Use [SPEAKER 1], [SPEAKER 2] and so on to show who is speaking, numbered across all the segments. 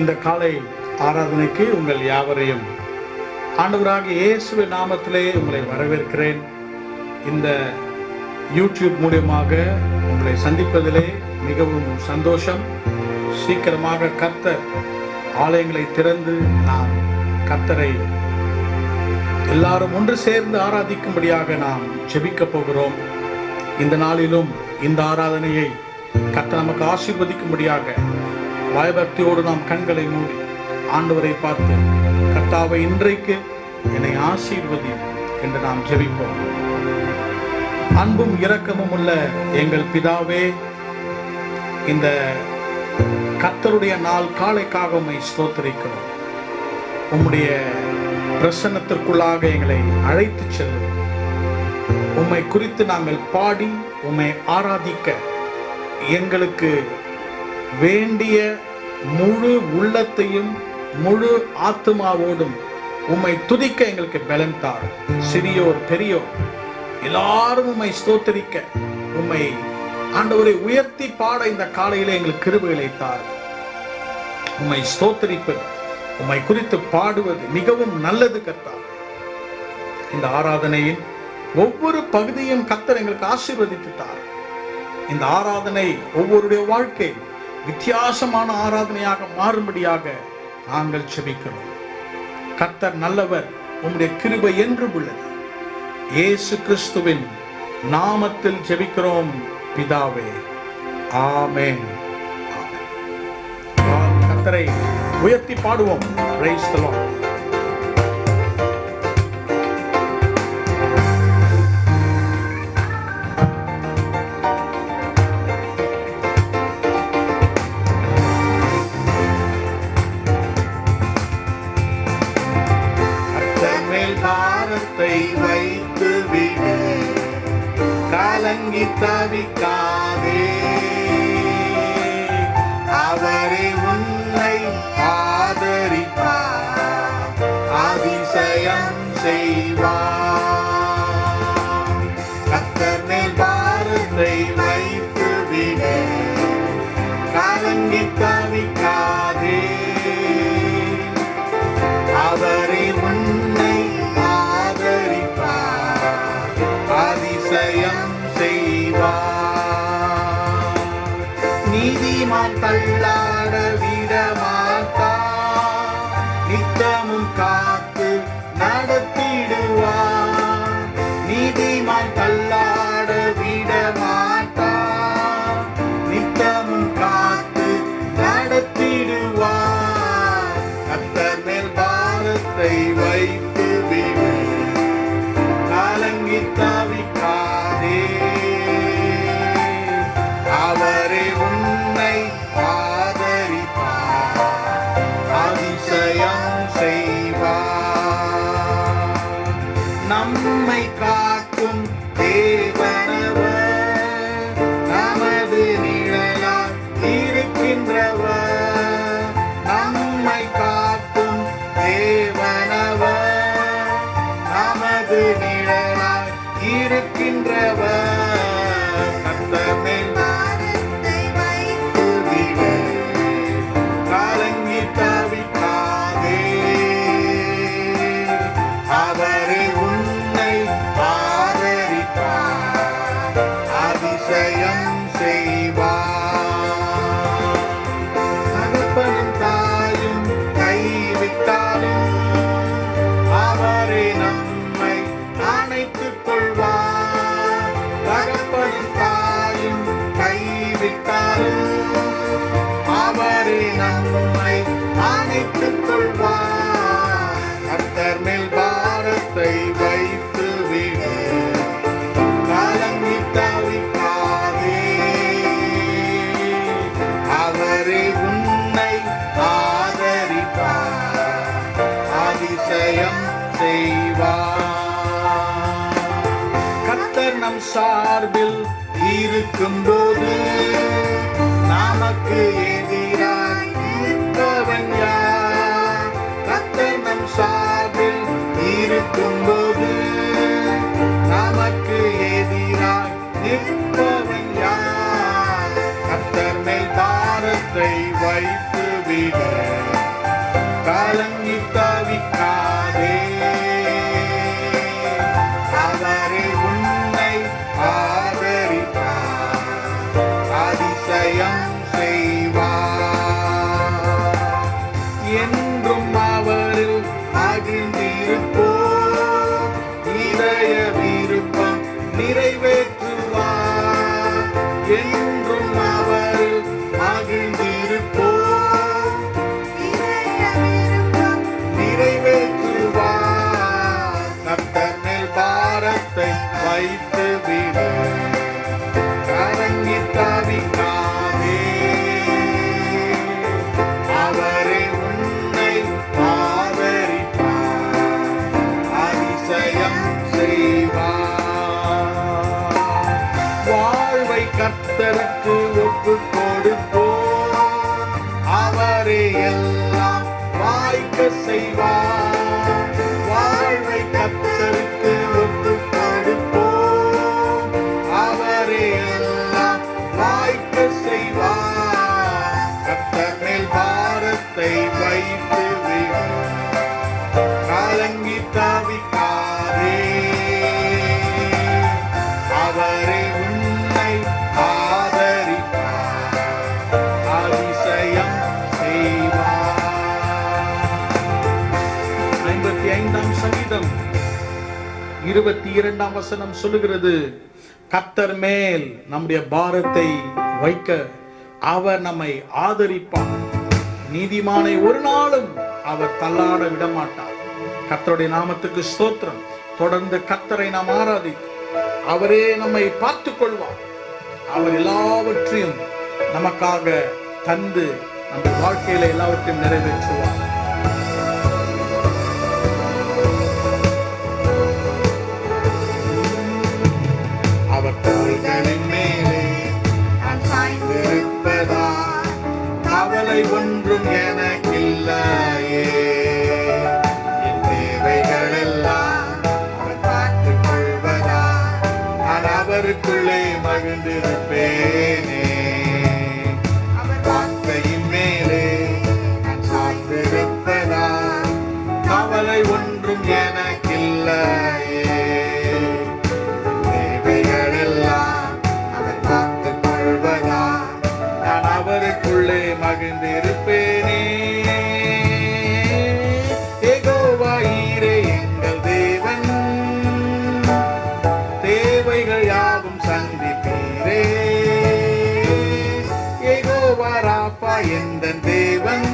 [SPEAKER 1] இந்த காலை ஆராதனைக்கு உங்கள் யாவரையும் ஆண்டவராகிய இயேசுவின் நாமத்திலே உங்களை வரவேற்கிறேன். இந்த யூடியூப் மூலமாக உங்களை சந்திப்பதிலே மிகவும் சந்தோஷம். சீக்கிரமாக கர்த்தர் ஆலயங்களை திறந்து நாம் கர்த்தரை எல்லாரும் ஒன்று சேர்ந்து ஆராதிக்கும்படியாக நாம் ஜெபிக்க போகிறோம். இந்த நாளிலும் இந்த ஆராதனையை கர்த்தர் நமக்கு ஆசீர்வதிக்கும்படியாக பயபக்தியோடு நாம் கண்களை மூடி ஆண்டவரை பார்த்து, கர்த்தாவை இன்றைக்கு என்னை ஆசீர்வதி என்று நாம் ஜெபிப்போம். அன்பும் இரக்கமும் உள்ள எங்கள் பிதாவே, இந்த கர்த்தருடைய நாள் காலைக்காக உம்மை ஸ்தோத்திரிக்கிறோம். உம்முடைய பிரசன்னத்திற்குள்ளாக எங்களை அழைத்து செல்லும். உம்மை குறித்து நாங்கள் பாடி உம்மை ஆராதிக்க எங்களுக்கு வேண்டிய முழு உள்ளத்தையும் முழு ஆத்துமாவோடும் உம்மை துதிக்க எங்களுக்கு பலன் தார். சிறியோர் பெரியோர் எல்லாரும் உம்மை ஸ்தோத்தரிக்க, உம்மை ஆண்டவரை உயர்த்தி பாட இந்த காலையில எங்களுக்கு கிருபைகளை தார். உம்மை ஸ்தோத்தரிப்பது, உம்மை குறித்து பாடுவது மிகவும் நல்லது கர்த்தர். இந்த ஆராதனையின் ஒவ்வொரு பகுதியும் கர்த்தர் எங்களுக்கு ஆசீர்வதித்தார். இந்த ஆராதனை ஒவ்வொருடைய வாழ்க்கை வித்தியாசமான ஆராதனையாக மாறும்படியாக நாங்கள் ஜெபிக்கிறோம். கர்த்தர் நல்லவர், உம்முடைய கிருபை என்றும் உள்ளது. இயேசு கிறிஸ்துவின் நாமத்தில் ஜெபிக்கிறோம் பிதாவே, ஆமென். கர்த்தரை உயர்த்தி பாடுவோம். Praise the Lord.
[SPEAKER 2] வைத்து விடு, கலங்கி தவிக்காதே, அவரே உன்னை ஆதரிப்பார், அதிசயம் செய்வார். கர்த்தர் மேல் பாரத்தை வைத்து விடு, கலங்கி தவிக்காதே, அவரே உன்னை அதிசயம் செய்வார். நீதிமான் தள்ளாட விட மாட்டார், நித்தமும் காத்து நடத்திடுவார். நீதிமான் தள்ளாட விட மாட்டார், நித்தமும் காத்து நடத்திடுவார். கர்த்தர் மேல் பாரத்தை வைத்து விடு, கலங்கி தவிக்காதே, அவரே உன்னை ஆதரிப்பார், அதிசயம் செய்வார். நம்மை காக்கும் தேவனவர், நமது நிழலாய் இருக்கின்றவர். நம்மை காக்கும் தேவனவர், நமது நிழலாய் இருக்கின்றவர். கர்த்தர் மேல் பாரத்தை வைத்து விடு, கலங்கி தவிக்காதே, அவரே உன்னை ஆதரிப்பார், அதிசயம் செய்வார். தகப்பனும் தாயும் கைவிட்டாலும் அவரே நம்மை அணைத்துக் கொள்வார். தகப்பனும் தாயும் கைவிட்டாலும் அவரே நம்மை அணைத்துக் கொள்வார். கர்த்தர் மேல் பாரத்தை வைத்து விடு, கலங்கி தவிக்காதே, அவரே உன்னை ஆதரிப்பார், அதிசயம் செய்வார். கர்த்தர் நம் சார்பில் இருக்கும்போது நமக்கு எதிராய் நிற்பவன் யார்? கர்த்தர் நம் சார்பில் இருக்கும்போது நமக்கு எதிராய் நிற்பவன் யார்? கர்த்தர் மேல் பாரத்தை வைத்து விடு, செய்வார். வாழ்வை கர்த்தருக்கு ஒப்புக் கொடுப்போம். அவரே எல்லாம் வாய்க்க செய்வார். கர்த்தர் மேல் பாரத்தை வைத்து விடு. கலங்கி தவிக்காதே. அவரே உன்னை ஆதரிப்பார். அதிசயம் செய்வார்.
[SPEAKER 1] 55ஆம் சங்கீதம் 22ஆம் வசனம் சொல்லுகிறது, கர்த்தர் மேல் நம்முடைய பாரத்தை வைக்க அவர் நம்மை ஆதரிப்பார். நீதிமானை ஒரு நாளும் அவர் தள்ளாட விடமாட்டார். கர்த்தருடைய நாமத்துக்கு ஸ்தோத்திரம். தொடர்ந்து கர்த்தரை நாம் ஆராதித்து அவரே நம்மை பார்த்துக் கொள்வார். அவர் எல்லாவற்றையும் நமக்காக தந்து நம்ம வாழ்க்கையில எல்லாவற்றையும் நிறைவேற்றுவார்.
[SPEAKER 2] அவர் தோள்களின் மேலே நான் சாய்ந்திருப்பதால் கவலை ஒன்றும் எனக்கில்லையே. என் தேவைகள் எல்லாம் அவர் பார்த்துக் கொள்வதால் நான் அவருக்குள்ளே மகிழ்ந்திருப்பேனே. அவர் வார்த்தையின் மேலே நான் சாய்ந்திருப்பதால் கவலை ஒன்றும் எனக்கில்லையே. அவருக்குள்ளே மகிழ்ந்திருப்பேனே. யெகோவா ஈரே எங்கள் தேவன், தேவைகள் யாவும் சந்திப்பீரே. யெகோவா ராஃபா எந்தன் தேவன்,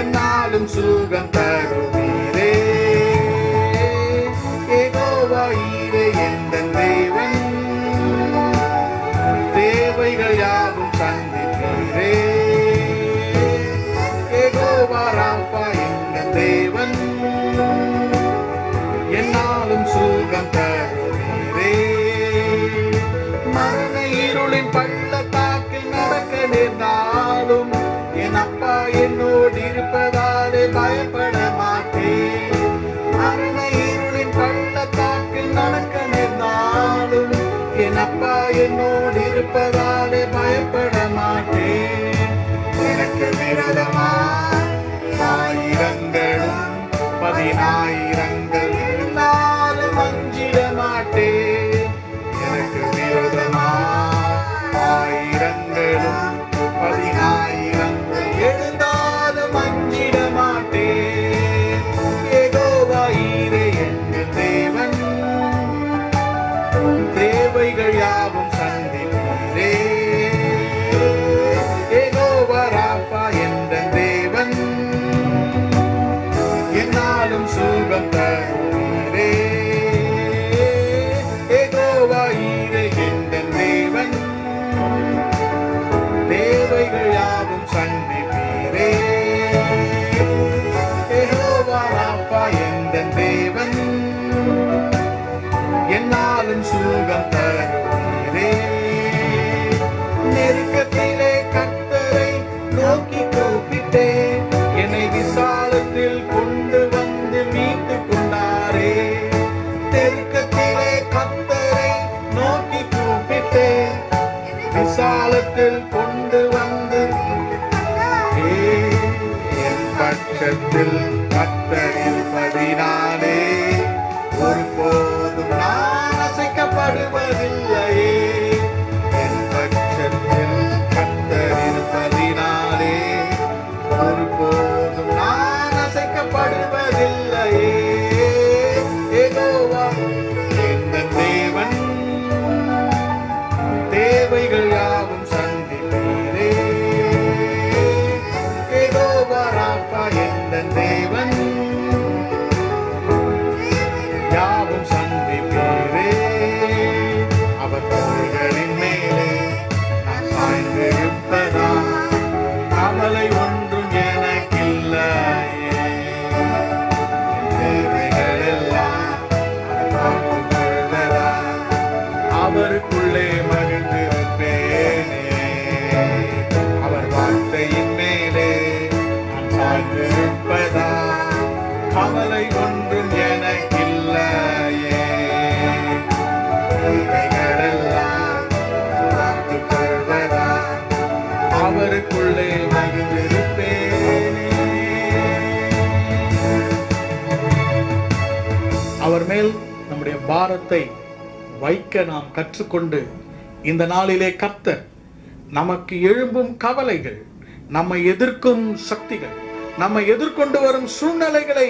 [SPEAKER 2] என்னாலும் சுகம் தருவீரே. யெகோவா ஈரே எந்தன் தேவன், தேவைகள் யாவும் சந்திப்பீரே. யெகோவா ராஃபா எங்கள் தேவன், என்னாலும் சுகம் தருவீரே. மரண இருளின் பள்ளத்தாக்கில் நடக்க நேர்ந்தாலும் என் அப்பா என்னோடு இருப்பதாலே பயப்பட மாட்டேன். மரண இருளின் பள்ளத்தாக்கில் நடக்க நேர்ந்தாலும் என் அப்பா என்னோடு இருப்பதாலே பயப்பட மாட்டேன். எனக்கு விரோதமாய் ஆயிரங்களும் 10,000 இருந்தாலும் அஞ்சிட மாட்டேன். எனக்கு விரோதமாய் ஆயிரங்களும் 10,000 எழுந்தாலும் அஞ்சிட மாட்டேன். யெகோவா ஈரே எங்கள் தேவன், தேவைகள் யாவும் சந்திப்பீரே. யெகோவா ராஃபா எந்தன் தேவன், என்னாலும் சுகம் தருவீரே. யெகோவா ஈரே எந்தன் தேவன், தேவைகள் யாவும் சந்திப்பீரே. யெகோவா ராஃபா எந்தன் தேவன், என்னாலும் சுகம் தருவீரே. நெருக்கத்திலே கர்த்தரை நோக்கி கூப்பிட்டேன், என்னை விசாலத்தில் கொண்டு வந்து மீட்டுக் கொண்டாரே. நெருக்கத்திலே கர்த்தரை நோக்கி கூப்பிட்டேன், விசாலத்தில் கொண்டு வந்து என் பட்சத்தில் கர்த்தர் இருப்பதினாலே ஒருபோதும் நான் அசைக்கப்படுவதில்லையே. என் பட்சத்தில் கர்த்தர் இருப்பதினாலே ஒருபோதும் நான் அசைக்கப்படுவதில்லையே. யெகோவா எந்தன் தேவன், தேவைகள் யாவும் சந்திப்பீரே. யெகோவா ராஃபா எந்தன் தேவன், யாவும் சந்திப்பீரே. அவர் தோள்களின் மேலே நான் சாய்ந்திருப்பதால் கவலை ஒன்றும் எனக்கில்லையே. தேவைகள் எல்லாம் அவர் பார்த்துக் கொள்வதால் அவருக்குள்ளே மகிழ்ந்திருப்பேனே. அவர் வார்த்தையின் மேலே நான் சாய்ந்து இருப்பதா கவலை ஒன்றும் எனக்கில்லையே. இவைகளெல்லாம் பார்த்துக் கொள்வதா அவருக்குள்ளே மகிழ்ந்திருப்பேனே.
[SPEAKER 1] அவர் மேல் நம்முடைய பாரத்தை வைக்க நாம் கற்றுக்கொண்டு இந்த நாளிலே கர்த்தர் நமக்கு எழும்பும் கவலைகள், நம்மை எதிர்க்கும் சக்திகள், நம்மை எதிர்கொண்டு வரும் சூழ்நிலைகளை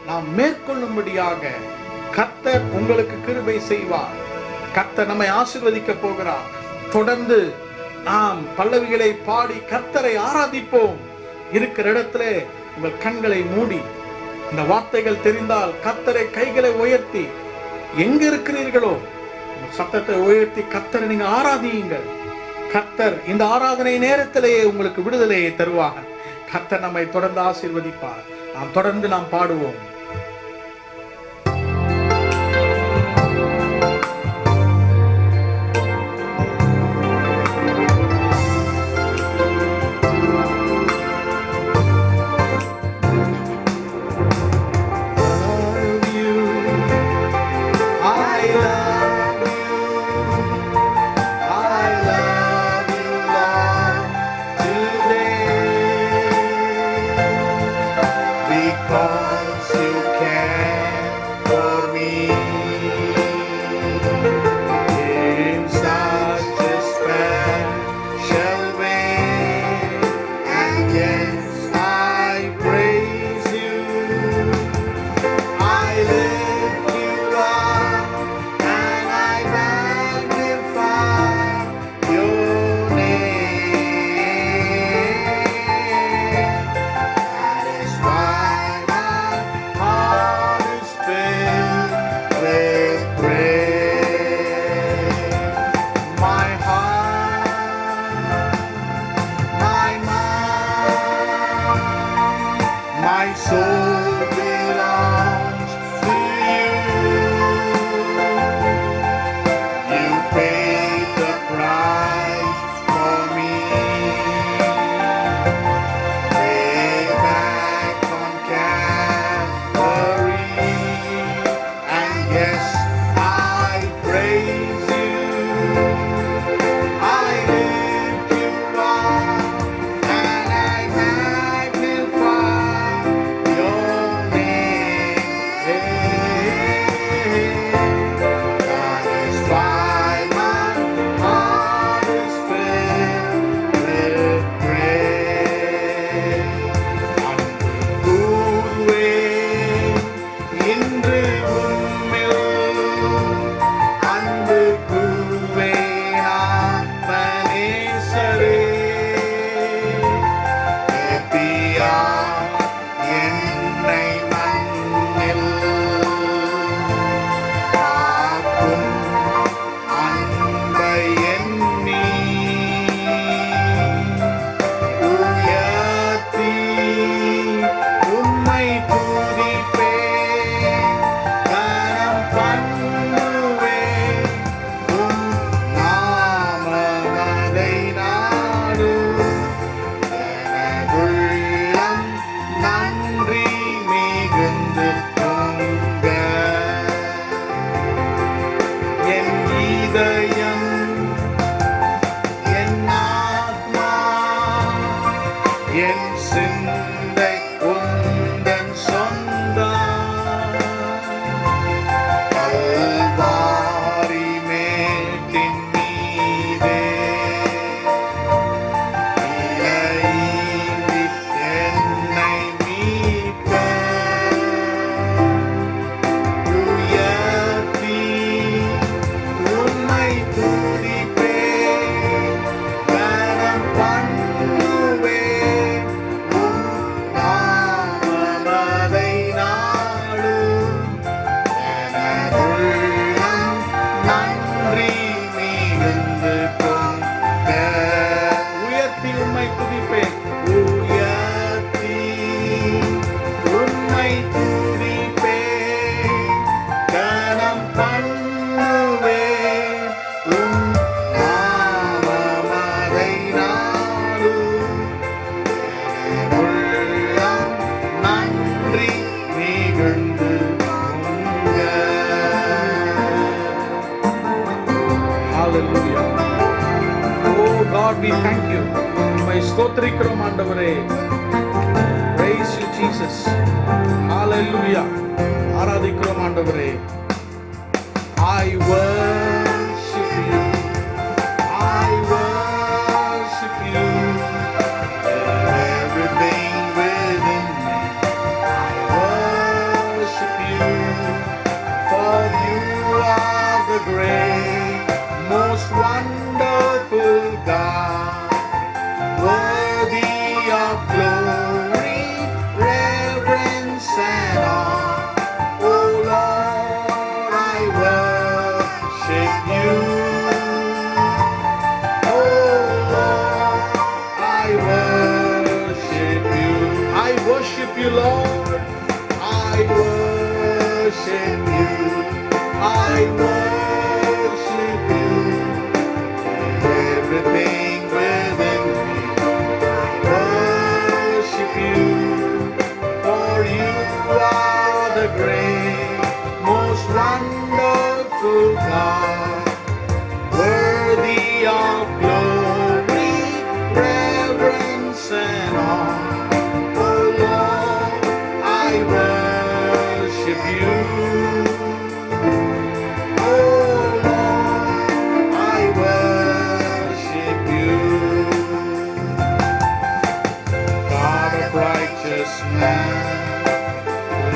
[SPEAKER 1] நாம் மேற்கொள்ளும்படியாக கர்த்தர் உங்களுக்கு கிருபை செய்வார். கர்த்தர் நம்மை ஆசீர்வதிக்க போகிறார். தொடர்ந்து நாம் பல்லவிகளை பாடி கர்த்தரை ஆராதிப்போம். இருக்கிற இடத்திலே உங்கள் கண்களை மூடி, இந்த வார்த்தைகள் தெரிந்தால் கர்த்தரை கைகளை உயர்த்தி, எங்க இருக்கிறீர்களோ சத்தத்தை உயர்த்தி கர்த்தரை நீங்க ஆராதியுங்கள். கர்த்தர் இந்த ஆராதனை நேரத்திலேயே உங்களுக்கு விடுதலையை தருவாங்க. கர்த்தர் நம்மை தொடர்ந்து ஆசீர்வதிப்பார். நாம் தொடர்ந்து பாடுவோம்.
[SPEAKER 2] Because you care for me in such a special way, and yes, I praise you. I lift you up and I magnify your name. That is why my soul belongs to you. You paid the price for me. Way back on Calvary. And yes, I praise you. I lift you up and I magnify your name.
[SPEAKER 1] நன்றி நிகழ்ந்து பொங்க. Hallelujah. Oh God, we thank you. உம்மை ஸ்தோத்திரிக்கிறோம் ஆண்டவரே. Praise you Jesus. Hallelujah. ஆராதிக்கிறோம் ஆண்டவரே. I worship you. I worship you. Everything within me. I worship you. For you are the great, most wonderful God, worthy of glory, reverence and honor. Oh Lord, I worship you. Oh Lord, I worship you. I worship you, Lord. I worship you. I worship you. Everything within me, I worship you. For you are the great, most wonderful God, worthy of glory, reverence and honor. Oh Lord, I worship you. Oh Lord, I worship you. God of righteousness,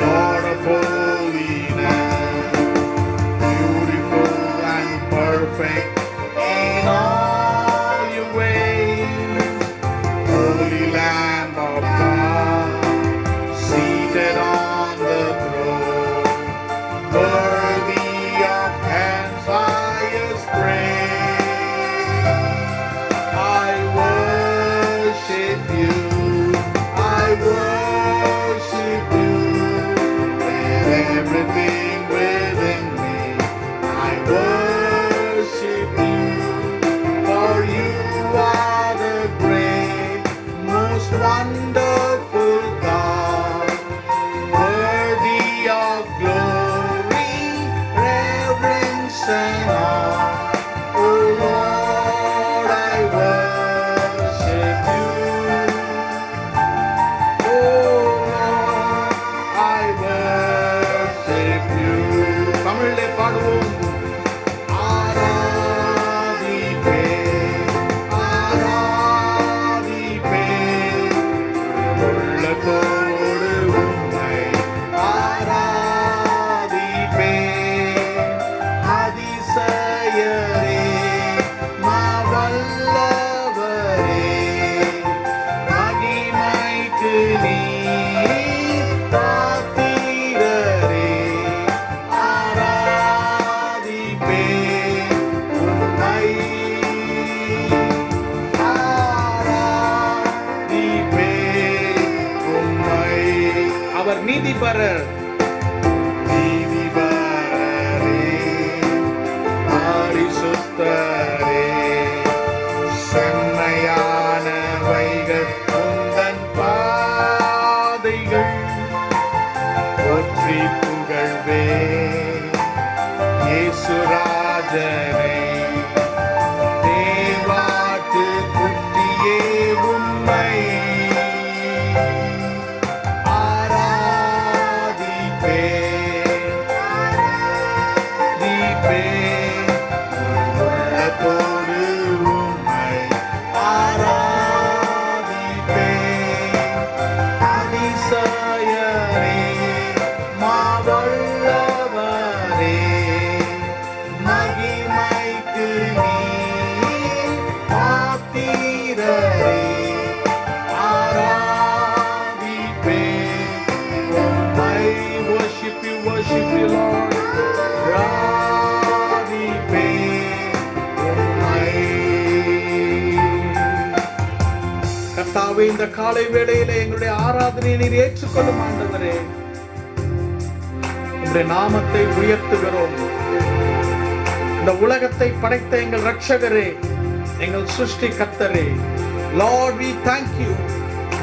[SPEAKER 1] Lord of holiness, beautiful and perfect in all your ways. Holy Lamb of God, seated on the throne, worthy of heaven's highest praise. I worship you. I worship you. And everything within me, I worship you. For you are the great, most wonderful God, worthy of glory, reverence and honor. Oh Lord, I worship you. Oh Lord, I worship you. தமிழிலே பாடுவோம். ஆராதிப்பே, ஆராதிப்பே, உள்ளத்தோடு உம்மை ஆராதிப்பே. அதிசயரே, மாவல்லவரே, மகிமைக்கு நீர் பாத்திரரே. ஆராதிப்பே உம்மை, ஆராதிப்பே உம்மை. அவர் நீதிபரர், நீதிபரரே, பரிசுத்தரே, செம்மையானவைகள் உந்தன் பாதைகள். போற்றி புகழ்வே இயேசுராஜனை, தேவாட்டு குட்டியே உம்மை. ஆராதிப்பே, ஆராதிப்பே, உள்ளத்தோடு உம்மை ஆராதிப்பே. அதிசயரே, மாவல்லவரே, மகிமைக்கு நீர் பாத்திரரே. ஆராதிப்பே உம்மை. Worship you, Lord. ஆராதிப்பே உம்மை. கர்த்தாவே, இந்த காலை வேளையிலே எங்களுடைய ஆராதனையை நீர் ஏற்றுக்கொள்ளும் ஆண்டவரே. உம்முடைய நாமத்தை உயர்த்துகிறோம். இந்த உலகத்தை படைத்த எங்கள் ரட்சகரே, எங்கள் சிருஷ்டி கர்த்தரே, Lord, we thank you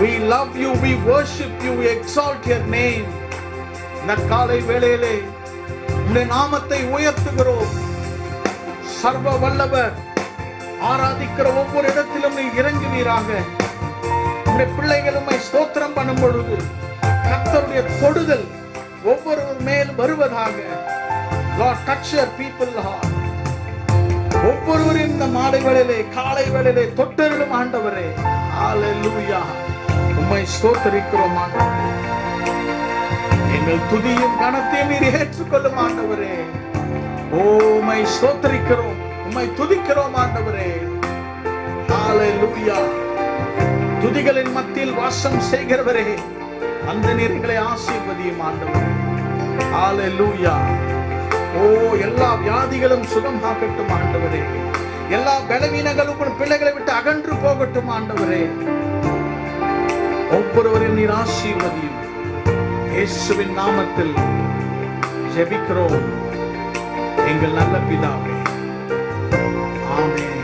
[SPEAKER 1] We love you, we worship you, we exalt your name. இந்த காலை வேளையிலே உம்முடைய நாமத்தை உயர்த்துகிறோம். சர்வ வல்லவர், ஆராதிக்கிற ஒவ்வொரு இடத்திலும் நீ இறங்குவீராக. உம்முடைய பிள்ளைகள் உம்மை ஸ்தோத்திரம் பண்ணும் பொழுது கர்த்தருடைய தொடுதல் ஒவ்வொருவர் மேல் வருவதாக. Lord, touch your people, Lord. ஒவ்வொருவரும் இந்த மாலை வேளையிலே காலை வேளையிலே தொட்டருளும் ஆண்டவரே. ஹalleluya. உம்மை ஸ்தோத்திரிக்கிறோம் ஆண்டவரே. எங்கள் துதியும் கனத்தையும் நீர் ஏற்றுக்கொள்ளும் ஆண்டவரே. உம்மை ஸ்தோத்திரிக்கிறோம், உம்மை துதிக்கிறோம் ஆண்டவரே. ஹalleluya. துதிகளின் மத்தியில் வாசம் செய்கிறவரே, அந்த நீர்களை ஆசீர்வதியும் ஆண்டவரே. ஹalleluya. எல்லா வியாதிகளும் சுகமாகட்டும் ஆண்டவரே. எல்லா பலவீனங்களும் பிள்ளைகளை விட்டு அகன்று போகட்டும் ஆண்டவரே. ஒவ்வொருவரையும் நீர் ஆசீர்வதியும். இயேசுவின் நாமத்தில் ஜெபிக்கிறோம் எங்கள் நல்ல பிதாவே. ஆமென்.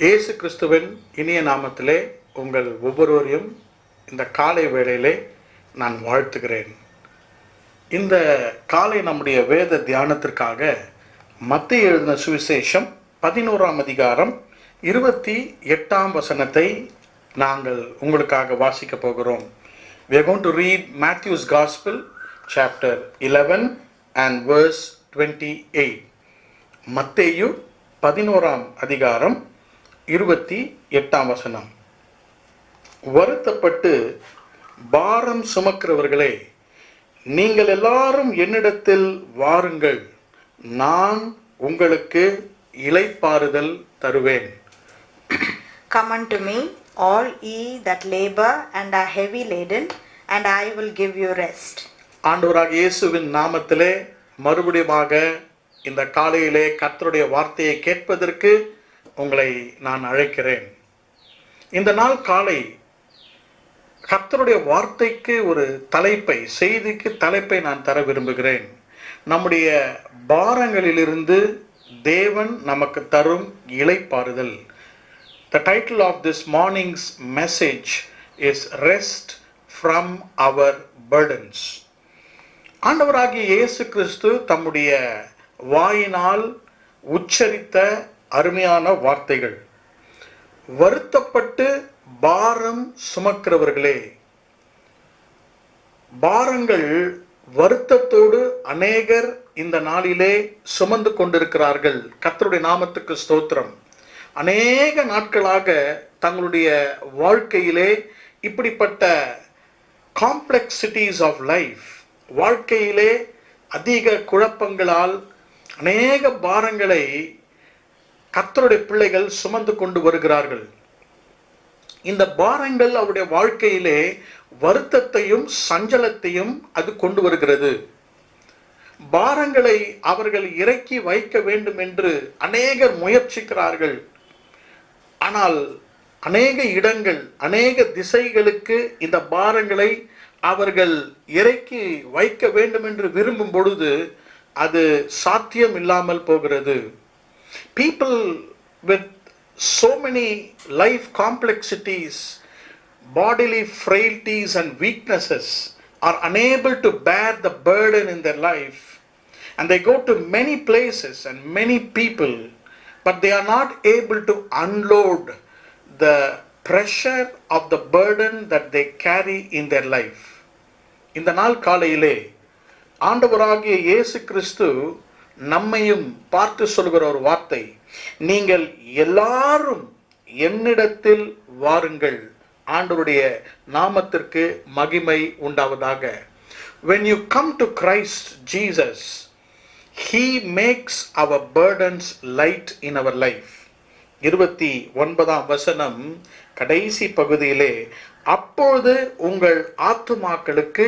[SPEAKER 1] இயேசு கிறிஸ்துவின் இனிய நாமத்திலே உங்கள் ஒவ்வொருவரையும் இந்த காலை வேளையிலே நான் வாழ்த்துகிறேன். இந்த காலை நம்முடைய வேத தியானத்திற்காக மத்தேயு எழுதின சுவிசேஷம் 11ஆம் அதிகாரம் 28ஆம் வசனத்தை நாங்கள் உங்களுக்காக வாசிக்க போகிறோம். We are going to read Matthew's Gospel chapter 11 and verse 28. மத்தேயு 11ஆம் அதிகாரம் 28ஆம் வசனம். வருத்தப்பட்டு பாரம் சுமக்கிறவர்களே, நீங்கள் எல்லாரும் என்னிடத்தில் வாருங்கள், நான் உங்களுக்கு இளைப்பாறுதல் தருவேன்.
[SPEAKER 3] Come unto me, all ye that labor and are heavy laden, and I will give you rest.
[SPEAKER 1] ஆண்டவராகிய இயேசுவின் நாமத்திலே மறுபடியுமாக இந்த காலையிலே கர்த்தருடைய வார்த்தையை கேட்பதற்கு உங்களை நான் அழைக்கிறேன். இந்த நாள் காலை கர்த்தருடைய வார்த்தைக்கு ஒரு தலைப்பை, செய்திக்கு தலைப்பை நான் தர விரும்புகிறேன். நம்முடைய பாரங்களிலிருந்து தேவன் நமக்கு தரும் இளைப்பாறுதல். The title of this morning's message is Rest from our burdens. ஆண்டவராகிய இயேசு கிறிஸ்து தம்முடைய வாயினால் உச்சரித்த அருமையான வார்த்தைகள். வருத்தப்பட்டு பாரம் சுமக்கிறவர்களே, பாரங்கள் வருத்தத்தோடு அநேகர் இந்த நாளிலே சுமந்து கொண்டிருக்கிறார்கள். கர்த்தருடைய நாமத்துக்கு ஸ்தோத்திரம். அநேக நாட்களாக தங்களுடைய வாழ்க்கையிலே இப்படிப்பட்ட காம்ப்ளெக்சிட்டிஸ் ஆஃப் லைஃப், வாழ்க்கையிலே அதிக குழப்பங்களால் அநேக பாரங்களை கர்த்தருடைய பிள்ளைகள் சுமந்து கொண்டு வருகிறார்கள். இந்த பாரங்கள் அவருடைய வாழ்க்கையிலே வருத்தத்தையும் சஞ்சலத்தையும் அது கொண்டு வருகிறது. பாரங்களை அவர்கள் இறக்கி வைக்க வேண்டும் என்று அநேகர் முயற்சிக்கிறார்கள். ஆனால் அநேக இடங்கள், அநேக திசைகளுக்கு இந்த பாரங்களை அவர்கள் இறக்கி வைக்க வேண்டும் என்று விரும்பும் பொழுது அது சாத்தியம் இல்லாமல் போகிறது. People with so many life complexities, bodily frailties and weaknesses are unable to bear the burden in their life, and they go to many places and many people, but they are not able to unload the pressure of the burden that they carry in their life. இந்த நாள் காலையிலே ஆண்டவராகிய இயேசு கிறிஸ்து நம்மையும் பார்த்து சொல்கிற ஒரு வார்த்தை, நீங்கள் எல்லாரும் என்னிடத்தில் வாருங்கள். ஆண்டவருடைய நாமத்திற்கு மகிமை உண்டாவதாக. When you come to Christ Jesus, He makes our burdens light in our life. 29ஆம் வசனம் கடைசி பகுதியிலே, அப்பொழுது உங்கள் ஆத்துமாக்களுக்கு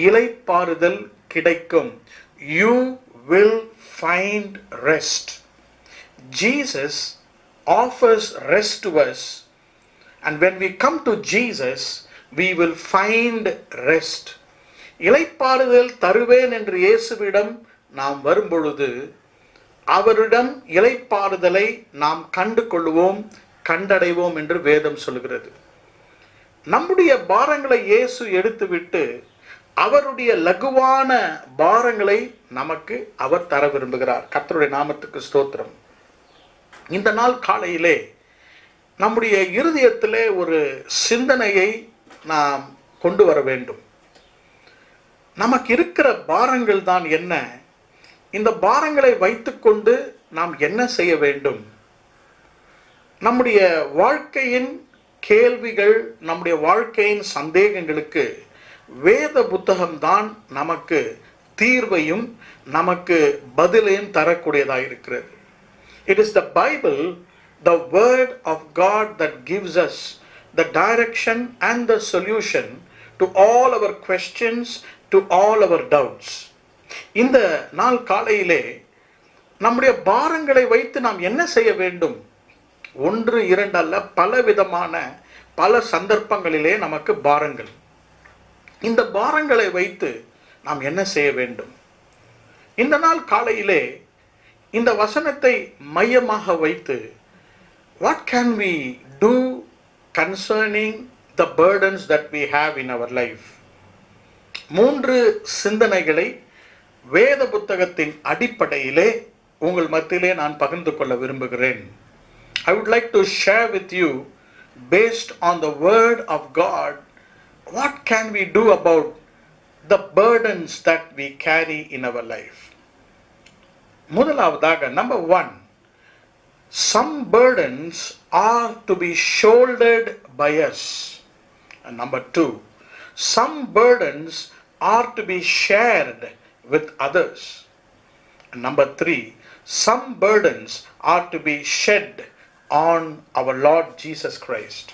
[SPEAKER 1] இளைப்பாறுதல் கிடைக்கும். You will find rest. Jesus offers rest to us, and when we come to Jesus, we will find rest. இளைப்பாறுதல் தருவேன் என்று இயேசுவிடம் நாம் வரும்பொழுது அவரிடம் இளைப்பாறுதலை நாம் கண்டு கொள்வோம், கண்டடைவோம் என்று வேதம் சொல்கிறது. நம்முடைய பாரங்களை இயேசு எடுத்துவிட்டு அவருடைய லகுவான பாரங்களை நமக்கு அவர் தர விரும்புகிறார். கர்த்தருடைய நாமத்துக்கு ஸ்தோத்திரம். இந்த நாள் காலையிலே நம்முடைய இருதயத்திலே ஒரு சிந்தனையை நாம் கொண்டு வர வேண்டும். நமக்கு இருக்கிற பாரங்கள் தான் என்ன? இந்த பாரங்களை வைத்துக்கொண்டு நாம் என்ன செய்ய வேண்டும்? நம்முடைய வாழ்க்கையின் கேள்விகள், நம்முடைய வாழ்க்கையின் சந்தேகங்களுக்கு வேத புத்தகம்தான் நமக்கு தீர்வையும் நமக்கு பதிலையும் தரக்கூடியதாக இருக்கிறது. It is the Bible, the word of God, that gives us the direction and the solution to all our questions, to all our doubts. இந்த நாள் காலையிலே நம்முடைய பாரங்களை வைத்து நாம் என்ன செய்ய வேண்டும்? ஒன்று இரண்டு அல்ல, பல விதமான பல சந்தர்ப்பங்களிலே நமக்கு பாரங்கள். இந்த பாரங்களை வைத்து நாம் என்ன செய்ய வேண்டும்? இந்த நாள் காலையிலே இந்த வசனத்தை மையமாக வைத்து what can we do concerning the burdens that we have in our life? மூன்று சிந்தனைகளை வேத புத்தகத்தின் அடிப்படையிலே உங்கள் மத்தியிலே நான் பகிர்ந்து கொள்ள விரும்புகிறேன். I would like to share with you, based on the word of God, what can we do about the burdens that we carry in our life. முதலாவதாக, number one, some burdens are to be shouldered by us. And number two, some burdens are to be shared with others. And number three, some burdens are to be shed on our Lord Jesus Christ.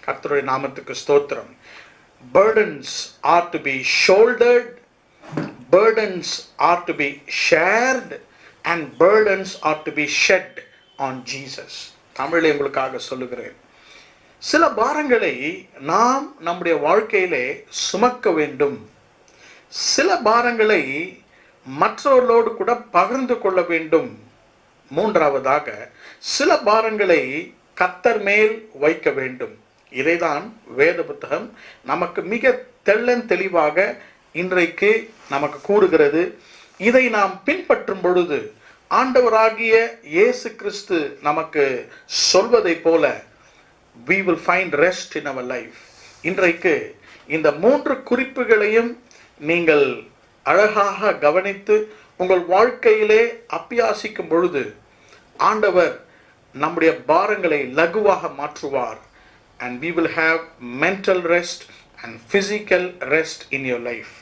[SPEAKER 1] கர்த்தருடைய நாமத்துக்கு ஸ்தோத்திரம். Burdens are to be shouldered, burdens are to be shared, and burdens are to be shed on Jesus. தமிழில் உங்களுக்காக சொல்லுகிறேன். சில பாரங்களை நாம் நம்முடைய வாழ்க்கையிலே சுமக்க வேண்டும். சில பாரங்களை மற்றவர்களோடு கூட பகிர்ந்து கொள்ள வேண்டும். மூன்றாவதாக, சில பாரங்களை கர்த்தர் மேல் வைக்க வேண்டும். இதைதான் வேத புத்தகம் நமக்கு மிக தெளிவாக இன்றைக்கு நமக்கு கூறுகிறது. இதை நாம் பின்பற்றும் பொழுது ஆண்டவராகிய இயேசு கிறிஸ்து நமக்கு சொல்வதை போல we will find rest in our life. இன்றைக்கு இந்த மூன்று குறிப்புகளையும் நீங்கள் அழகாக கவனித்து உங்கள் வாழ்க்கையிலே அபியாசிக்கும் பொழுது ஆண்டவர் நம்முடைய பாரங்களை லகுவாக மாற்றுவார். And we will have mental rest and physical rest in your life.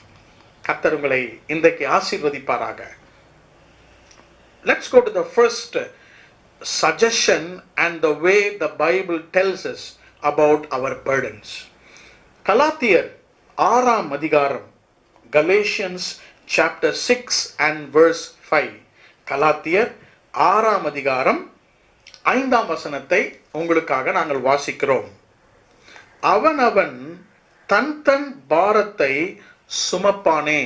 [SPEAKER 1] கர்த்தர் உங்களை இன்றைக்கு ஆசீர்வதிப்பாராக. Let's go to the first suggestion and the way the Bible tells us about our burdens. கலாத்தியர் 6ஆம் அதிகாரம், Galatians chapter 6 and verse 5. கலாத்தியர் 6ஆம் அதிகாரம் 5ஆம் வசனத்தை உங்களுக்காக நாங்கள் வாசிக்கிறோம். அவனவன் தன் தன் பாரத்தை சுமப்பானே.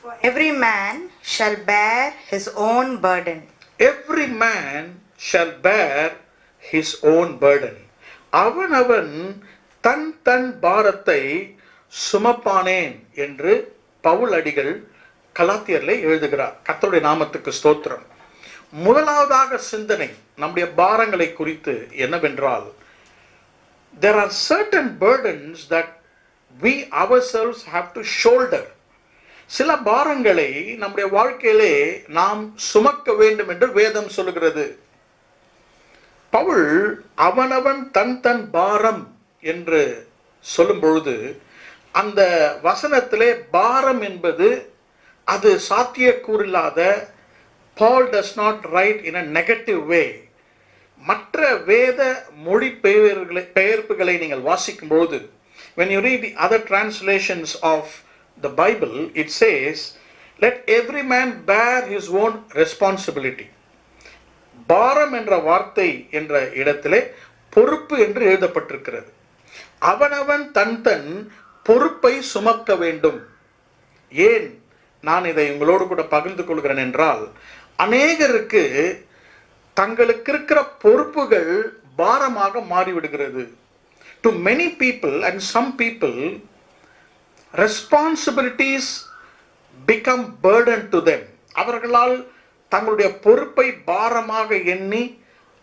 [SPEAKER 3] For every man shall bear his own burden.
[SPEAKER 1] Every man shall bear his own burden. அவனவன் தன் தன் பாரத்தை சுமப்பானேன் என்று பவுல் அடிகள் கலாத்தியர்ல எழுதுகிறார். கர்த்தருடைய நாமத்துக்கு ஸ்தோத்திரம். முதலாவதாக சிந்தனை நம்முடைய பாரங்களை குறித்து என்னவென்றால், there are certain burdens that we ourselves have to shoulder. சில பாரங்களை நம்முடைய வாழ்க்கையிலே நாம் சுமக்க வேண்டும் என்று வேதம் சொல்லுகிறது. பவுல் அவனவன் தன் தன் பாரம் என்று சொல்லும் பொழுது அந்த வசனத்திலே பாரம் என்பது அது சாத்தியக்கூறில்லாத, Paul does not write in a negative way. மற்ற வேத மொழி பெயர்ப்புகளை நீங்கள் வாசிக்கும் பொழுது, when you read the other translations of the Bible, it says, let every man bear his own responsibility. பாரம் என்ற வார்த்தை என்ற இடத்திலே பொறுப்பு என்று எழுதப்பட்டிருக்கிறது. அவனவன் தன் தன் பொறுப்பை சுமக்க வேண்டும். ஏன் நான் இதை உங்களோடு கூட பகிர்ந்து கொள்கிறேன் என்றால், அநேகருக்கு தங்களுக்கு இருக்கிற பொறுப்புகள் பாரமாக மாறிவிடுகிறது. To many people and some people, responsibilities become burden to them. அவர்களால் தங்களுடைய பொறுப்பை பாரமாக எண்ணி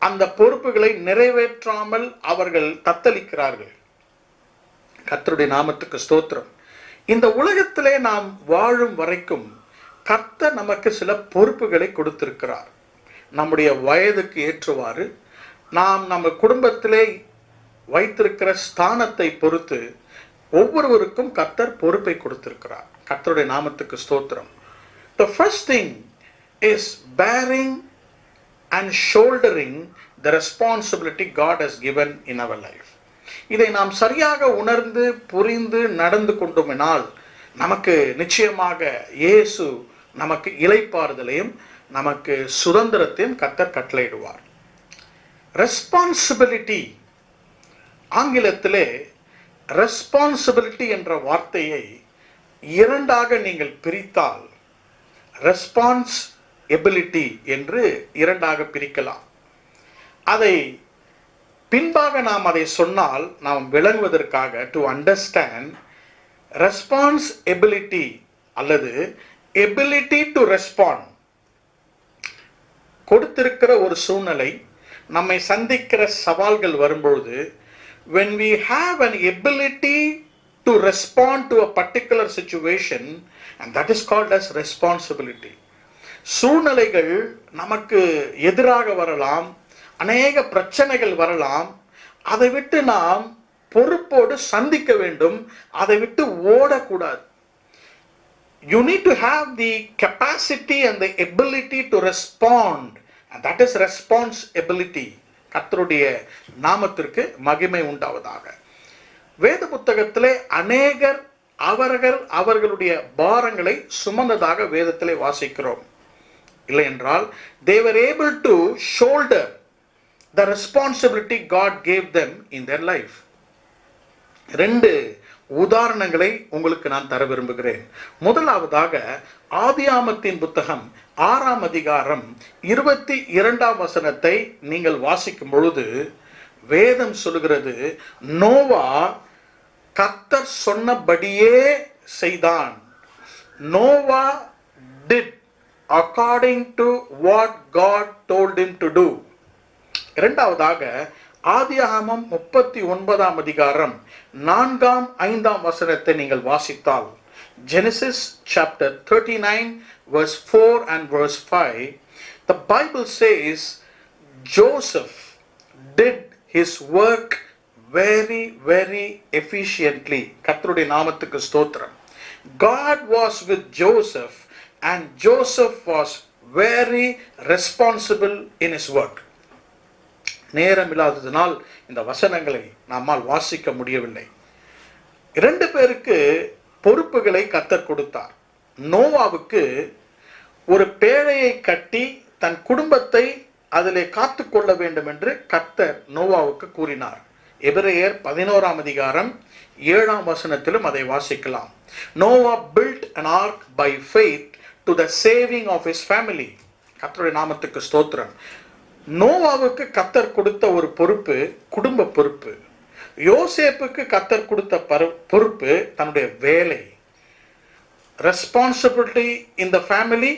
[SPEAKER 1] அந்த பொறுப்புகளை நிறைவேற்றாமல் அவர்கள் தத்தளிக்கிறார்கள். கர்த்தருடைய நாமத்துக்கு ஸ்தோத்திரம். இந்த உலகத்திலே நாம் வாழும் வரைக்கும் கர்த்தர் நமக்கு சில பொறுப்புகளை கொடுத்திருக்கிறார். நம்முடைய வயதுக்கு ஏற்றவாறு நாம் நம்ம குடும்பத்திலே வைத்திருக்கிற ஸ்தானத்தை பொறுத்து ஒவ்வொருவருக்கும் கர்த்தர் பொறுப்பை கொடுத்திருக்கிறார். கர்த்தருடைய நாமத்துக்கு ஸ்தோத்திரம். The first thing is bearing and shouldering the responsibility God has given in our life. இதை நாம் சரியாக உணர்ந்து புரிந்து நடந்து கொண்டோமெனால் நமக்கு நிச்சயமாக இயேசு நமக்கு இளைப்பாறுதலையும் நமக்கு சுதந்திரத்தையும் கர்த்தர் கட்டளையிடுவார். ரெஸ்பான்சிபிலிட்டி, ஆங்கிலத்திலே ரெஸ்பான்சிபிலிட்டி என்ற வார்த்தையை இரண்டாக நீங்கள் பிரித்தால் ரெஸ்பான்ஸ் எபிலிட்டி என்று இரண்டாக பிரிக்கலாம். அதை பின்பாக நாம் அதை சொன்னால் நாம் விளங்குவதற்காக டு அண்டர்ஸ்டாண்ட் ரெஸ்பான்ஸ் எபிலிட்டி அல்லது எபிலிட்டி டு ரெஸ்பாண்ட். கொடுத்திருக்கிற ஒரு சூழ்நிலை, நம்மை சந்திக்கிற சவால்கள் வரும்பொழுது when we have an ability to respond to a particular situation, and that is called as responsibility. சூழ்நிலைகள் நமக்கு எதிராக வரலாம், அநேக பிரச்சனைகள் வரலாம். அதை விட்டு நாம் பொறுப்போடு சந்திக்க வேண்டும், அதை விட்டு ஓடக்கூடாது. You need to have the capacity and the ability to respond, and that is responsibility. கர்த்தருடைய நாமத்திற்கு மகிமை உண்டாவதாக. வேத புத்தகத்திலே அநேகர் அவர்களுடைய பாரங்களை சுமந்ததாக வேதத்திலே வாசிக்கிறோம். இல்லை என்றால் they were able to shoulder the responsibility God gave them in their life. ரெண்டு உதாரணங்களை உங்களுக்கு நான் தர விரும்புகிறேன். முதலாவதாக ஆதியாமத்தின் புத்தகம் 6ஆம் அதிகாரம் 22ஆம் வசனத்தை நீங்கள் வாசிக்கும் பொழுது வேதம் சொல்லுகிறது, நோவா கர்த்தர் சொன்னபடியே செய்தான். Noah did according to what God told him to do. இரண்டாவதாக ஆதியாகமம் 39ஆம் அதிகாரம் 4ஆம் 5ஆம் வசனத்தை நீங்கள் வாசித்தால், Genesis chapter 39 verse 4 and verse 5, the Bible says Joseph did his work very very efficiently. கர்த்தருடைய நாமத்துக்கு ஸ்தோத்திரம். God was with Joseph and Joseph was very responsible in his work. நேரம் இல்லாததினால் இந்த வசனங்களை நம்மால் வாசிக்க முடியவில்லை. இரண்டு பேருக்கு பொறுப்புகளை கர்த்தர் கொடுத்தார். நோவாவுக்கு ஒரு பேழையை கட்டி தன் குடும்பத்தை அதிலே காத்து கொள்ள வேண்டும் என்று கர்த்தர் நோவாவுக்கு கூறினார். எபிரேயர் 11ஆம் அதிகாரம் 7ஆம் வசனத்திலும் அதை வாசிக்கலாம். Noah built an ark by faith to the saving of his family. கர்த்தருடைய நாமத்துக்கு ஸ்தோத்திரம். நோவாவுக்கு கர்த்தர் கொடுத்த ஒரு பொறுப்பு குடும்ப பொறுப்பு. யோசேப்புக்கு கர்த்தர் கொடுத்த பொறுப்பு தன்னுடைய வேலை. Responsibility in the family,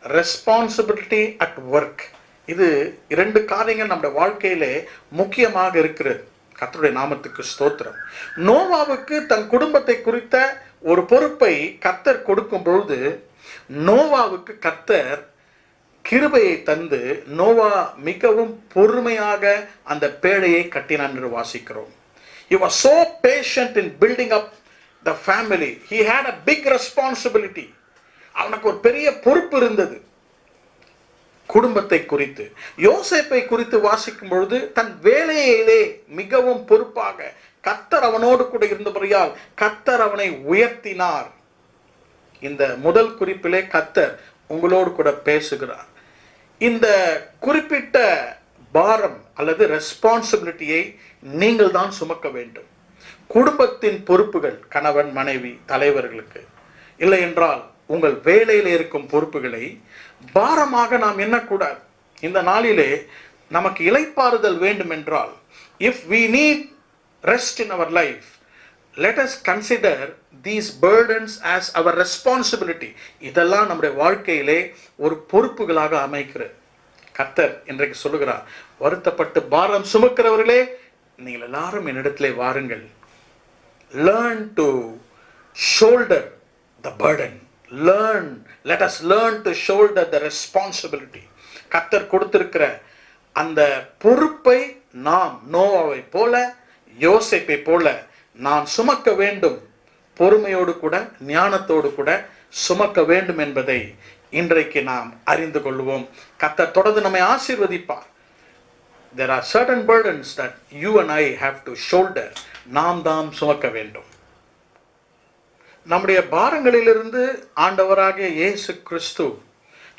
[SPEAKER 1] responsibility at work. இது இரண்டு காரியங்கள் நம்முடைய வாழ்க்கையிலே முக்கியமாக இருக்கிறது. கர்த்தருடைய நாமத்துக்கு ஸ்தோத்திரம். நோவாவுக்கு தன் குடும்பத்தை குறித்த ஒரு பொறுப்பை கர்த்தர் கொடுக்கும் பொழுது நோவாவுக்கு கர்த்தர் கிருபையை தந்து நோவா மிகவும் பொறுமையாக அந்த பேழையை கட்டினான் என்று வாசிக்கிறோம். He was so patient in building up the family. He had a big responsibility. அவனுக்கு ஒரு பெரிய பொறுப்பு இருந்தது குடும்பத்தை குறித்து. யோசேப்பை குறித்து வாசிக்கும் பொழுது தன் வேலையிலே மிகவும் பொறுப்பாக கர்த்தர் அவனோடு கூட இருந்தபடியால் கர்த்தர் அவனை உயர்த்தினார். இந்த முதல் குறிப்பிலே கர்த்தர் உங்களோடு கூட பேசுகிறார். இந்த குறிப்பிட்ட பாரம் அல்லது ரெஸ்பான்சிபிலிட்டியை நீங்கள் தான் சுமக்க வேண்டும். குடும்பத்தின் பொறுப்புகள், கணவன் மனைவி தலைவர்களுக்கு, இல்லை என்றால் உங்கள் வேலையில் இருக்கும் பொறுப்புகளை பாரமாக நாம் எண்ணக்கூடாது. இந்த நாளிலே நமக்கு இளைப்பாறுதல் வேண்டும் என்றால், if we need rest in our life, let us consider these burdens as our responsibility. இதெல்லாம் நம்முடைய வாழ்க்கையிலே ஒரு பொறுப்புகளாக அமைக்கிறது. கர்த்தர் இன்றைக்கு சொல்லுகிறார், வருத்தப்பட்டு பாரம் சுமக்கிறவர்களே நீங்கள் எல்லாரும் என்னிடத்திலே வாருங்கள். Learn to shoulder the burden. Let us learn to shoulder the responsibility. கர்த்தர் கொடுத்திருக்கிற அந்த பொறுப்பை நாம் நோவாவை போல, யோசேப்பை போல நாம் சுமக்க வேண்டும். பொறுமையோடு கூட, ஞானத்தோடு கூட சுமக்க வேண்டும் என்பதை இன்றைக்கு நாம் அறிந்து கொள்வோம். கர்த்தர் தொடர்ந்து நம்மை ஆசீர்வதிப்பார். There are certain burdens that you and I have to shoulder. நாம் தாம் சுமக்க வேண்டும். நம்முடைய பாரங்களிலிருந்து ஆண்டவராகிய இயேசு கிறிஸ்து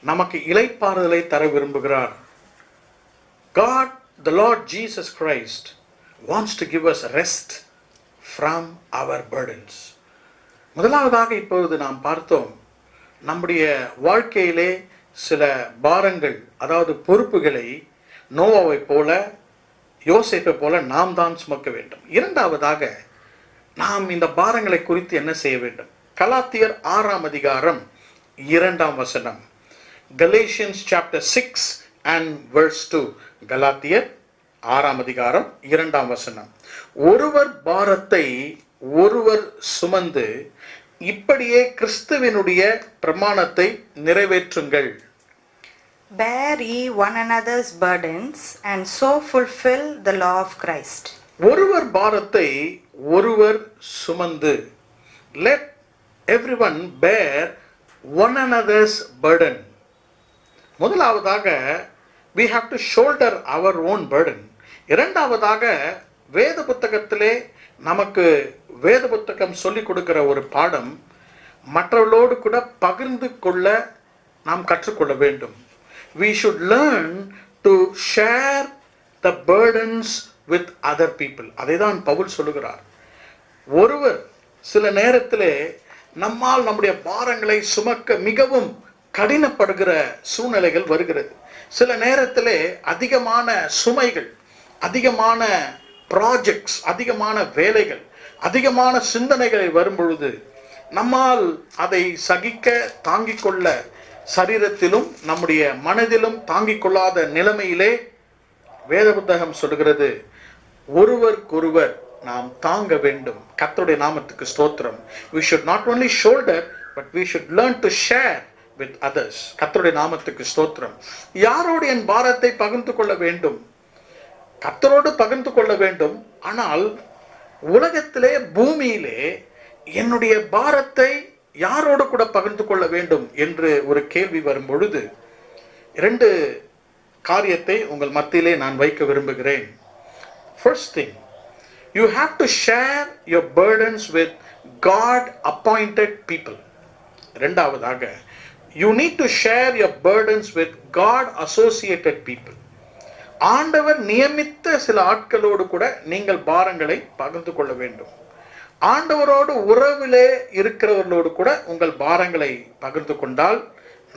[SPEAKER 1] நமக்கு இளைப்பாறுதலை தர விரும்புகிறார். God, the Lord Jesus Christ, wants to give us rest from our burdens. முதலாவதாக இப்பொழுது நாம் பார்த்தோம், நம்முடைய வாழ்க்கையிலே சில பாரங்கள், அதாவது பொறுப்புகளை நோவாவை போல, யோசேப்பை போல நாம் தான் சுமக்க வேண்டும். இரண்டாவதாக நாம் இந்த பாரங்களை குறித்து என்ன செய்ய வேண்டும்? கலாத்தியர் 6ஆம் அதிகாரம் 2ஆம் வசனம். Galatians chapter 6 and verse 2. கலாத்தியர் 6ஆம் அதிகாரம் 2ஆம் வசனம். ஒருவர் பாரத்தை ஒருவர் சுமந்து இப்படியே கிறிஸ்துவினுடைய பிரமாணத்தை நிறைவேற்றுங்கள்.
[SPEAKER 3] Bear ye one another's burdens, and so fulfill the law of Christ.
[SPEAKER 1] ஒருவர் பாரத்தை ஒருவர் சுமந்து. Let everyone bear one another's burden. முதலாவதாக we have to shoulder our own burden. இரண்டாவதாக வேத புத்தகத்திலே நமக்கு வேத புத்தகம் சொல்லிக் கொடுக்கிற ஒரு பாடம், மற்றவர்களோடு கூட பகிர்ந்து கொள்ள நாம் கற்றுக்கொள்ள வேண்டும். We should learn to share the burdens with other people. அதைதான் பவுல் சொல்லுகிறார். ஒருவர் சில நேரத்திலே நம்மால் நம்முடைய பாரங்களை சுமக்க மிகவும் கடினப்படுகிற சூழ்நிலைகள் வருகிறது. சில நேரத்திலே அதிகமான சுமைகள், அதிகமான ப்ராஜெக்ட்ஸ், அதிகமான வேலைகள், அதிகமான சிந்தனைகளை வரும் பொழுது நம்மால் அதை சகிக்க, தாங்கிக் கொள்ள, சரீரத்திலும் நம்முடைய மனதிலும் தாங்கிக் கொள்ளாத நிலைமையிலே வேத புத்தகம் சொல்கிறது, ஒருவருக்கொருவர் நாம் தாங்க வேண்டும். கர்த்தருடைய நாமத்துக்கு ஸ்தோத்திரம். We should not only shoulder, but we should learn to share with others. கர்த்தருடைய நாமத்துக்கு ஸ்தோத்திரம். யாரோடு என் பாரத்தை பகிர்ந்து கொள்ள வேண்டும்? கர்த்தரோடு பகிர்ந்து கொள்ள வேண்டும். ஆனால் உலகத்திலே, பூமியிலே என்னுடைய பாரத்தை யாரோடு கூட பகிர்ந்து கொள்ள வேண்டும் என்று ஒரு கேள்வி வரும் பொழுது 2 காரியத்தை உங்கள் மத்தியிலே நான் வைக்க விரும்புகிறேன். First thing, you have to share your burdens with God appointed people. இரண்டாவதாக, you need to share your burdens with God associated people. ஆண்டவர் நியமித்த சில ஆட்களோடு கூட நீங்கள் பாரங்களை பகிர்ந்து கொள்ள வேண்டும். ஆண்டவரோடு உறவிலே இருக்கிறவர்களோடு கூட உங்கள் பாரங்களை பகிர்ந்து கொண்டால்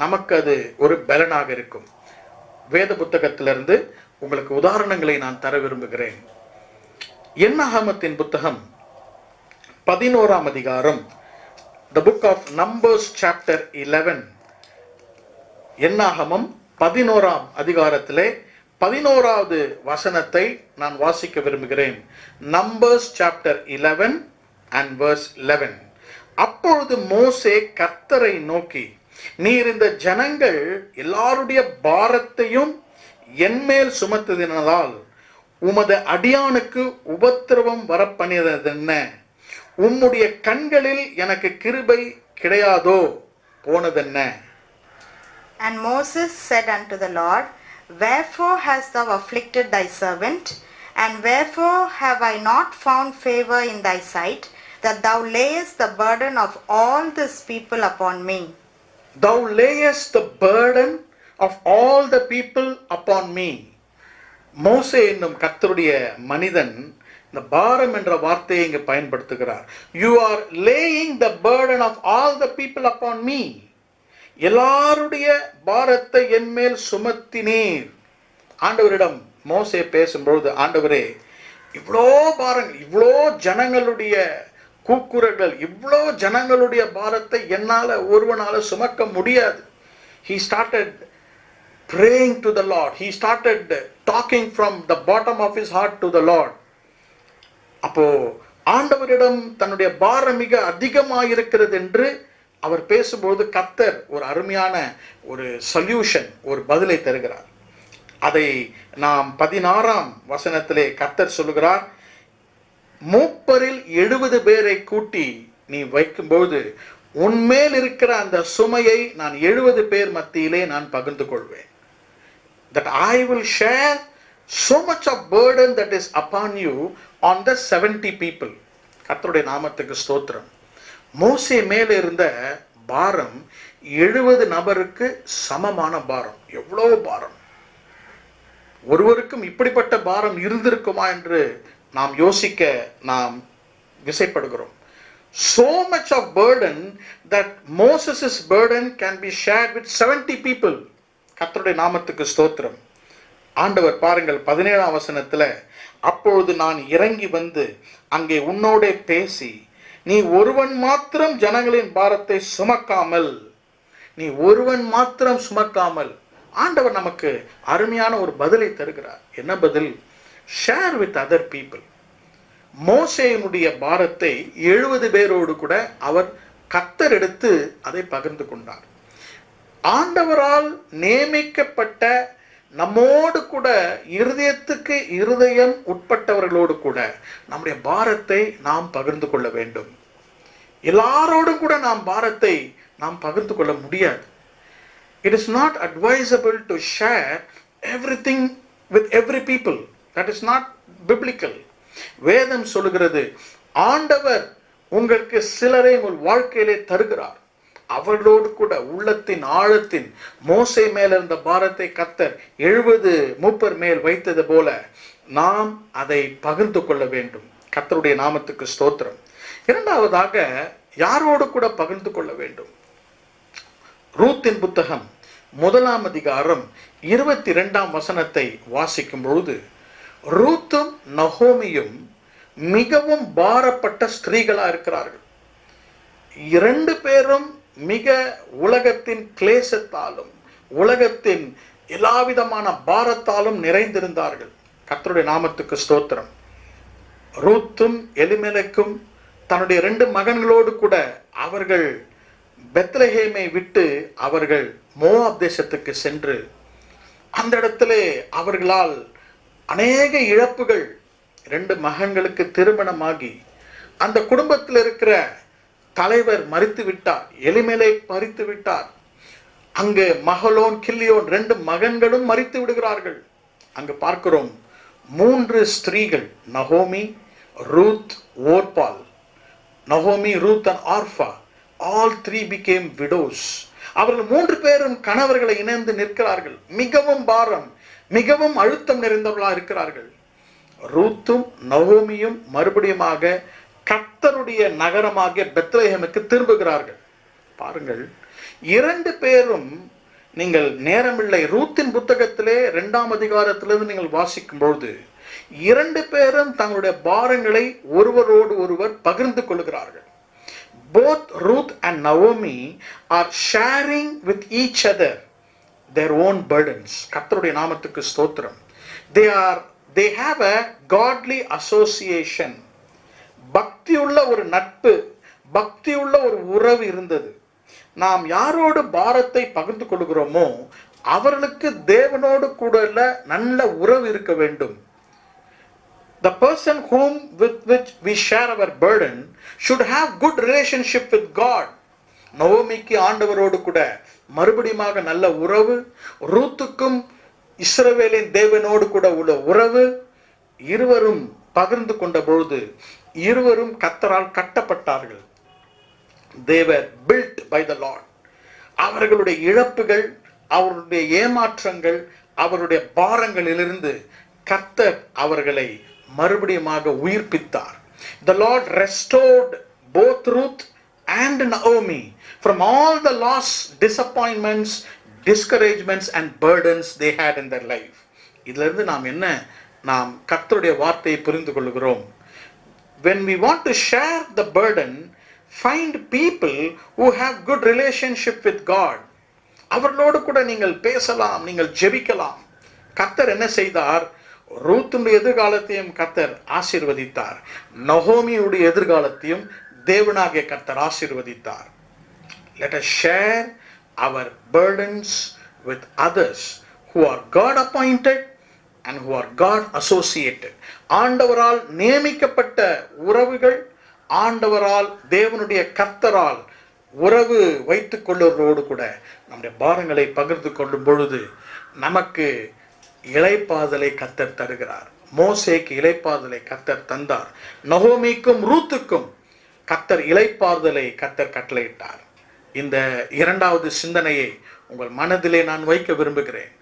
[SPEAKER 1] நமக்கு அது ஒரு பலனாக இருக்கும். வேத புத்தகத்திலிருந்து உங்களுக்கு உதாரணங்களை நான் தர விரும்புகிறேன். என்னாகமத்தின் புத்தகம் 11ஆம் அதிகாரம், the book of Numbers chapter 11. என்னாகமம் 11ஆம் அதிகாரத்திலே 11வது வசனத்தை நான் வாசிக்க விரும்புகிறேன். Numbers chapter 11 and verse 11. அப்பொழுது மோசே கர்த்தரை நோக்கி, நீர் இந்த ஜனங்கள் எல்லாருடைய பாரத்தையும் என்மேல் சுமத்ததினால் உமது அடியானுக்கு உபத்திரவம் வரப்பண்ணியதென்ன? உம்முடைய கண்களில் எனக்கு கிருபை கிடையாதோ போனதென்ன?
[SPEAKER 3] And Moses said unto the Lord, Wherefore hast thou afflicted thy servant? And wherefore have I not found favor in thy sight, that thou layest the burden of all this people upon me?
[SPEAKER 1] Thou layest the burden of all the people upon me. மோசே என்னும் கர்த்தருடைய மனிதன் இந்த பாரம் என்ற வார்த்தையை இங்கு பயன்படுத்துகிறார். You are laying the burden of all the people upon me. எல்லாருடைய பாரத்தை என் மேல் சுமத்தினீர். ஆண்டவரிடம் மோசே பேசும்பொழுது, ஆண்டவரே, இவ்வளோ பாரங்கள், இவ்வளோ ஜனங்களுடைய கூக்குரல்கள், இவ்வளோ ஜனங்களுடைய பாரத்தை என்னால் ஒருவனால சுமக்க முடியாது. He started praying to the Lord. He started talking from the bottom of his heart to the Lord. அப்போ ஆண்டவரிடம் தன்னுடைய பாரம் மிக அதிகமாக இருக்கிறது என்று அவர் பேசும்போது கர்த்தர் ஒரு அருமையான ஒரு சொல்யூஷன், ஒரு பதிலை தருகிறார். அதை நாம் 16ஆம் வசனத்திலே கர்த்தர் சொல்லுகிறார், மூப்பரில் 70 பேரை கூட்டி நீ வைக்கும்போது உன்மேல் இருக்கிற அந்த சுமையை நான் 70 பேர் மத்தியிலே நான் பகிர்ந்து கொள்வேன். That I will share so much of burden that is upon you on the 70 people. கர்த்தருடைய நாமத்துக்கு ஸ்தோத்திரம். மோசே மேலே இருந்த பாரம் 70 நபருக்கு சமமான பாரம். எவ்வளவு பாரம்! ஒருவருக்கும் இப்படிப்பட்ட பாரம் இருந்திருக்குமா என்று நாம் யோசிக்க நாம் விசைப்படுகிறோம். So much of burden that Moses' burden can be shared with 70 people. கர்த்தருடைய நாமத்துக்கு ஸ்தோத்திரம். ஆண்டவர் பாருங்கள் 17ஆம் வசனத்துல, அப்பொழுது நான் இறங்கி வந்து அங்கே உன்னோடே பேசி, நீ ஒருவன் மாத்திரம் ஜனங்களின் பாரத்தை சுமக்காமல், நீ ஒருவன் மாத்திரம் சுமக்காமல். ஆண்டவர் நமக்கு அருமையான ஒரு பதிலை தருகிறார். என்ன பதில்? Share with other people. மோசேயினுடைய பாரத்தை 70 பேரோடு கூட அவர் கர்த்தர் எடுத்து அதை பகிர்ந்து கொண்டார். ஆண்டவரால் நியமிக்கப்பட்ட நம்மோடு கூட இருதயத்துக்கு இருதயம் உட்பட்டவர்களோடு கூட நம்முடைய பாரத்தை நாம் பகிர்ந்து கொள்ள வேண்டும். எல்லாரோடும் கூட நாம் பாரத்தை நாம் பகிர்ந்து கொள்ள முடியாது. It is not advisable to share everything with every people. That is not biblical. வேதம் சொல்லுகிறது, ஆண்டவர் உங்களுக்கு சிலரை உங்கள் வாழ்க்கையிலே தருகிறார். அவர்களோடு கூட உள்ளத்தின் ஆழத்தின் மோசே மேல் இருந்த பாரத்தை கர்த்தர் 70 மூப்பர் மேல் வைத்தது போல நாம் அதை பகிர்ந்து கொள்ள வேண்டும். கர்த்தருடைய நாமத்துக்கு ஸ்தோத்திரம். இரண்டாவதாக யாரோடு கூட பகிர்ந்து கொள்ள வேண்டும்? ரூத்தின் புத்தகம் 1ஆம் அதிகாரம் 22ஆம் வசனத்தை வாசிக்கும் பொழுது, ரூத்தும் நகோமியும் மிகவும் பாரப்பட்ட ஸ்திரீகளா இருக்கிறார்கள். 2 பேரும் மிக உலகத்தின் கிளேசத்தாலும் உலகத்தின் எல்லாவிதமான பாரத்தாலும் நிறைந்திருந்தார்கள். கர்த்தருடைய நாமத்துக்கு ஸ்தோத்திரம். ரூத்தும் எலிமெலக்கும் தன்னுடைய 2 மகன்களோடு கூட அவர்கள் பெத்லஹேமை விட்டு அவர்கள் மோவாப் தேசத்துக்கு சென்று அந்த இடத்திலே அவர்களால் அநேக இழப்புகள். 2 மகன்களுக்கு திருமணமாகி அந்த குடும்பத்தில் இருக்கிற தலைவர் மரித்து விட்டார், எலிமெலேக் மரித்து விட்டார். அங்கு மகளோன் கில்லியோன் 2 மகன்களும் மரித்து விடுகிறார்கள். அங்கு பார்க்கிறோம் 3 ஸ்திரீகள், நகோமி, ரூத், ஓர்பால். நகோமி, Ruth and Arbaugh, all 3 became widows. அவர்கள் 3 பேரும் கணவர்களை இணைந்து நிற்கிறார்கள். மிகவும் பாரம், மிகவும் அழுத்தம் நிறைந்தவர்களாக இருக்கிறார்கள். ரூத்தும் நகோமியும் மறுபடியுமாக கர்த்தருடைய நகரமாகிய பெத்லஹேமுக்கு திரும்புகிறார்கள். பாருங்கள், 2 பேரும், நீங்கள் நேரமில்லை, ரூத்தின் புத்தகத்திலே 2ஆம் அதிகாரத்திலிருந்து நீங்கள் வாசிக்கும் பொழுது 2 பேரும் தங்களுடைய பாரங்களை ஒருவரோடு ஒருவர் பகிர்ந்து கொள்கிறார்கள். Both Ruth and Naomi are sharing with each other their own burdens. கர்த்தருடைய நாமத்துக்கு ஸ்தோத்திரம். They have a godly association. பக்தியுள்ள ஒரு நட்பு, பக்தியுள்ள ஒரு உறவு இருந்தது. நாம் யாரோடு பாரத்தை பகிர்ந்து கொள்கிறோமோ அவர்களுக்கு தேவனோடு கூட நல்ல உறவு இருக்க வேண்டும். The person with which we share our burden should have good relationship with God. நவோமிக்கு ஆண்டவரோடு கூட மறுபடியுமாக நல்ல உறவு, ரூத்துக்கும் இஸ்ரவேலின் தேவனோடு கூட உள்ள உறவு. இருவரும் பகிர்ந்து கொண்ட பொழுது இருவரும் கர்த்தரால் கட்டப்பட்டார்கள். They were built by the Lord. அவர்களுடைய இழப்புகள், அவருடைய ஏமாற்றங்கள், அவருடைய பாரங்களிலிருந்து கர்த்தர் அவர்களை மறுபடியுமாக உயிர்ப்பித்தார். The Lord restored both Ruth and Naomi from all the loss, disappointments, discouragements and burdens they had in their life. இதிலிருந்து நாம் கர்த்தருடைய வார்த்தையை புரிந்து கொள்கிறோம். When we want to share the burden, find people who have good relationship with God. அவர்களோடு கூட நீங்கள் பேசலாம், நீங்கள் ஜெபிக்கலாம். கர்த்தர் என்ன செய்தார்? ரூத்துடைய எதிர்காலத்தையும் கர்த்தர் ஆசீர்வதித்தார். நகோமியுடைய எதிர்காலத்தையும் தேவனாகிய கர்த்தர் ஆசீர்வதித்தார். Let us share our burdens with others who are God appointed and who are God associated. ஆண்டவரால் நியமிக்கப்பட்ட உறவுகள், ஆண்டவரால் தேவனுடைய கர்த்தரால் உறவு வைத்துக் கொள்ளுவதோடு கூட நம்முடைய பாரங்களை பகிர்ந்து கொள்ளும் பொழுது நமக்கு இளைப்பாறுதலை கர்த்தர் தருகிறார். மோசேக்கு இளைப்பாறுதலை கர்த்தர் தந்தார். நகோமிக்கும் ரூத்துக்கும் கர்த்தர் இளைப்பாறுதலை கர்த்தர் கட்டளையிட்டார். இந்த இரண்டாவது சிந்தனையை உங்கள் மனதிலே நான் வைக்க விரும்புகிறேன்.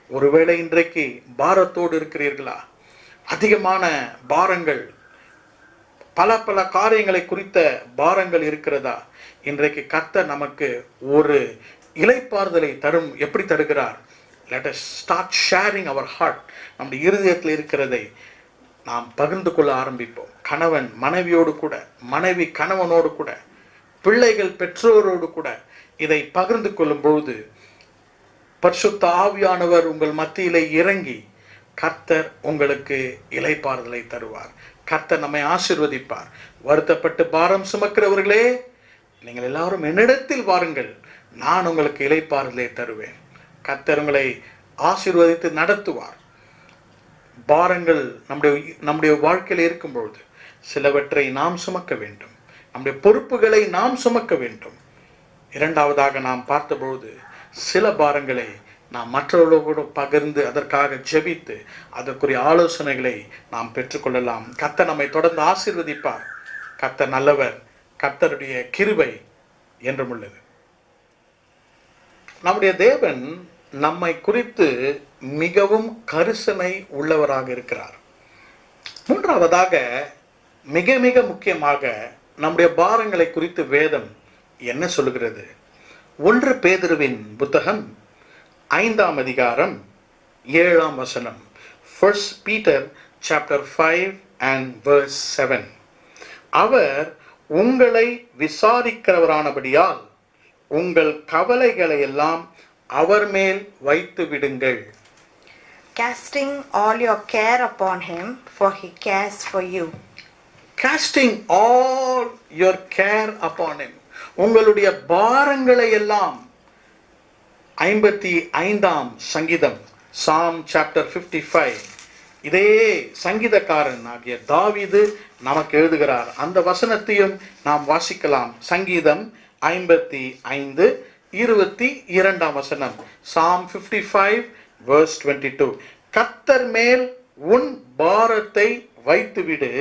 [SPEAKER 1] ஒருவேளை இன்றைக்கு பாரத்தோடு இருக்கிறீர்களா? அதிகமான பாரங்கள், பல காரியங்களை குறித்த பாரங்கள் இருக்கிறதா? இன்றைக்கு கர்த்தர் நமக்கு ஒரு இளைப்பாறுதலை எப்படி தருகிறார்? Let us start sharing our heart. நம்முடைய இருதயத்தில் இருக்கிறதை நாம் பகிர்ந்து கொள்ள ஆரம்பிப்போம். கணவன் மனைவியோடு கூட, மனைவி கணவனோடு கூட, பிள்ளைகள் பெற்றோரோடு கூட இதை பகிர்ந்து கொள்ளும் பொழுது பரிசுத்த ஆவியானவர் உங்கள் மத்தியிலே இறங்கி கர்த்தர் உங்களுக்கு இளைப்பாறுதலை தருவார். கர்த்தர் நம்மை ஆசீர்வதிப்பார். வருத்தப்பட்டு பாரம் சுமக்கிறவர்களே, நீங்கள் எல்லாரும் என்னிடத்தில் வாருங்கள், நான் உங்களுக்கு இளைப்பாறுதலை தருவேன். கர்த்தர் உங்களை ஆசீர்வதித்து நடத்துவார். பாரங்கள் நம்முடைய வாழ்க்கையில் இருக்கும் பொழுது சிலவற்றை நாம் சுமக்க வேண்டும். நம்முடைய பொறுப்புகளை நாம் சுமக்க வேண்டும். இரண்டாவதாக நாம் பார்த்தபொழுது சில பாரங்களை நாம் மற்றவர்களோடு பகிர்ந்து அதற்காக ஜெபித்து அதற்குரிய ஆலோசனைகளை நாம் பெற்றுக்கொள்ளலாம். கர்த்தர் நம்மை தொடர்ந்து ஆசீர்வதிப்பார். கர்த்தர் நல்லவர். கர்த்தருடைய கிருபை என்றும் உள்ளது. நம்முடைய தேவன் நம்மை குறித்து மிகவும் கரிசனை உள்ளவராக இருக்கிறார். மூன்றாவதாக, மிக மிக முக்கியமாக, நம்முடைய பாரங்களை குறித்து வேதம் என்ன சொல்லுகிறது? 1 பேதுருவின் புத்தகம் 5ஆம் அதிகாரம் 7ஆம் வசனம். 1 Peter chapter 5 and verse 7. அவர் உங்களை விசாரிக்கிறவரானபடியால் உங்கள் கவலைகளை எல்லாம் அவர் மேல் வைத்து விடுங்கள்.
[SPEAKER 3] Casting all your care upon him, for he cares for you.
[SPEAKER 1] Casting all your care upon him. உங்களுடைய பாரங்களை எல்லாம் 55ஆம் சங்கீதம், Psalm chapter 55, இதே சங்கீதக்காரன் ஆகிய தாவீது நமக்கு எழுதுகிறார். அந்த வசனத்தையும் நாம் வாசிக்கலாம். சங்கீதம் 55 22ஆம் வசனம். Psalm 55 verse 22. கர்த்தர் மேல் உன் பாரத்தை வைத்துவிடு,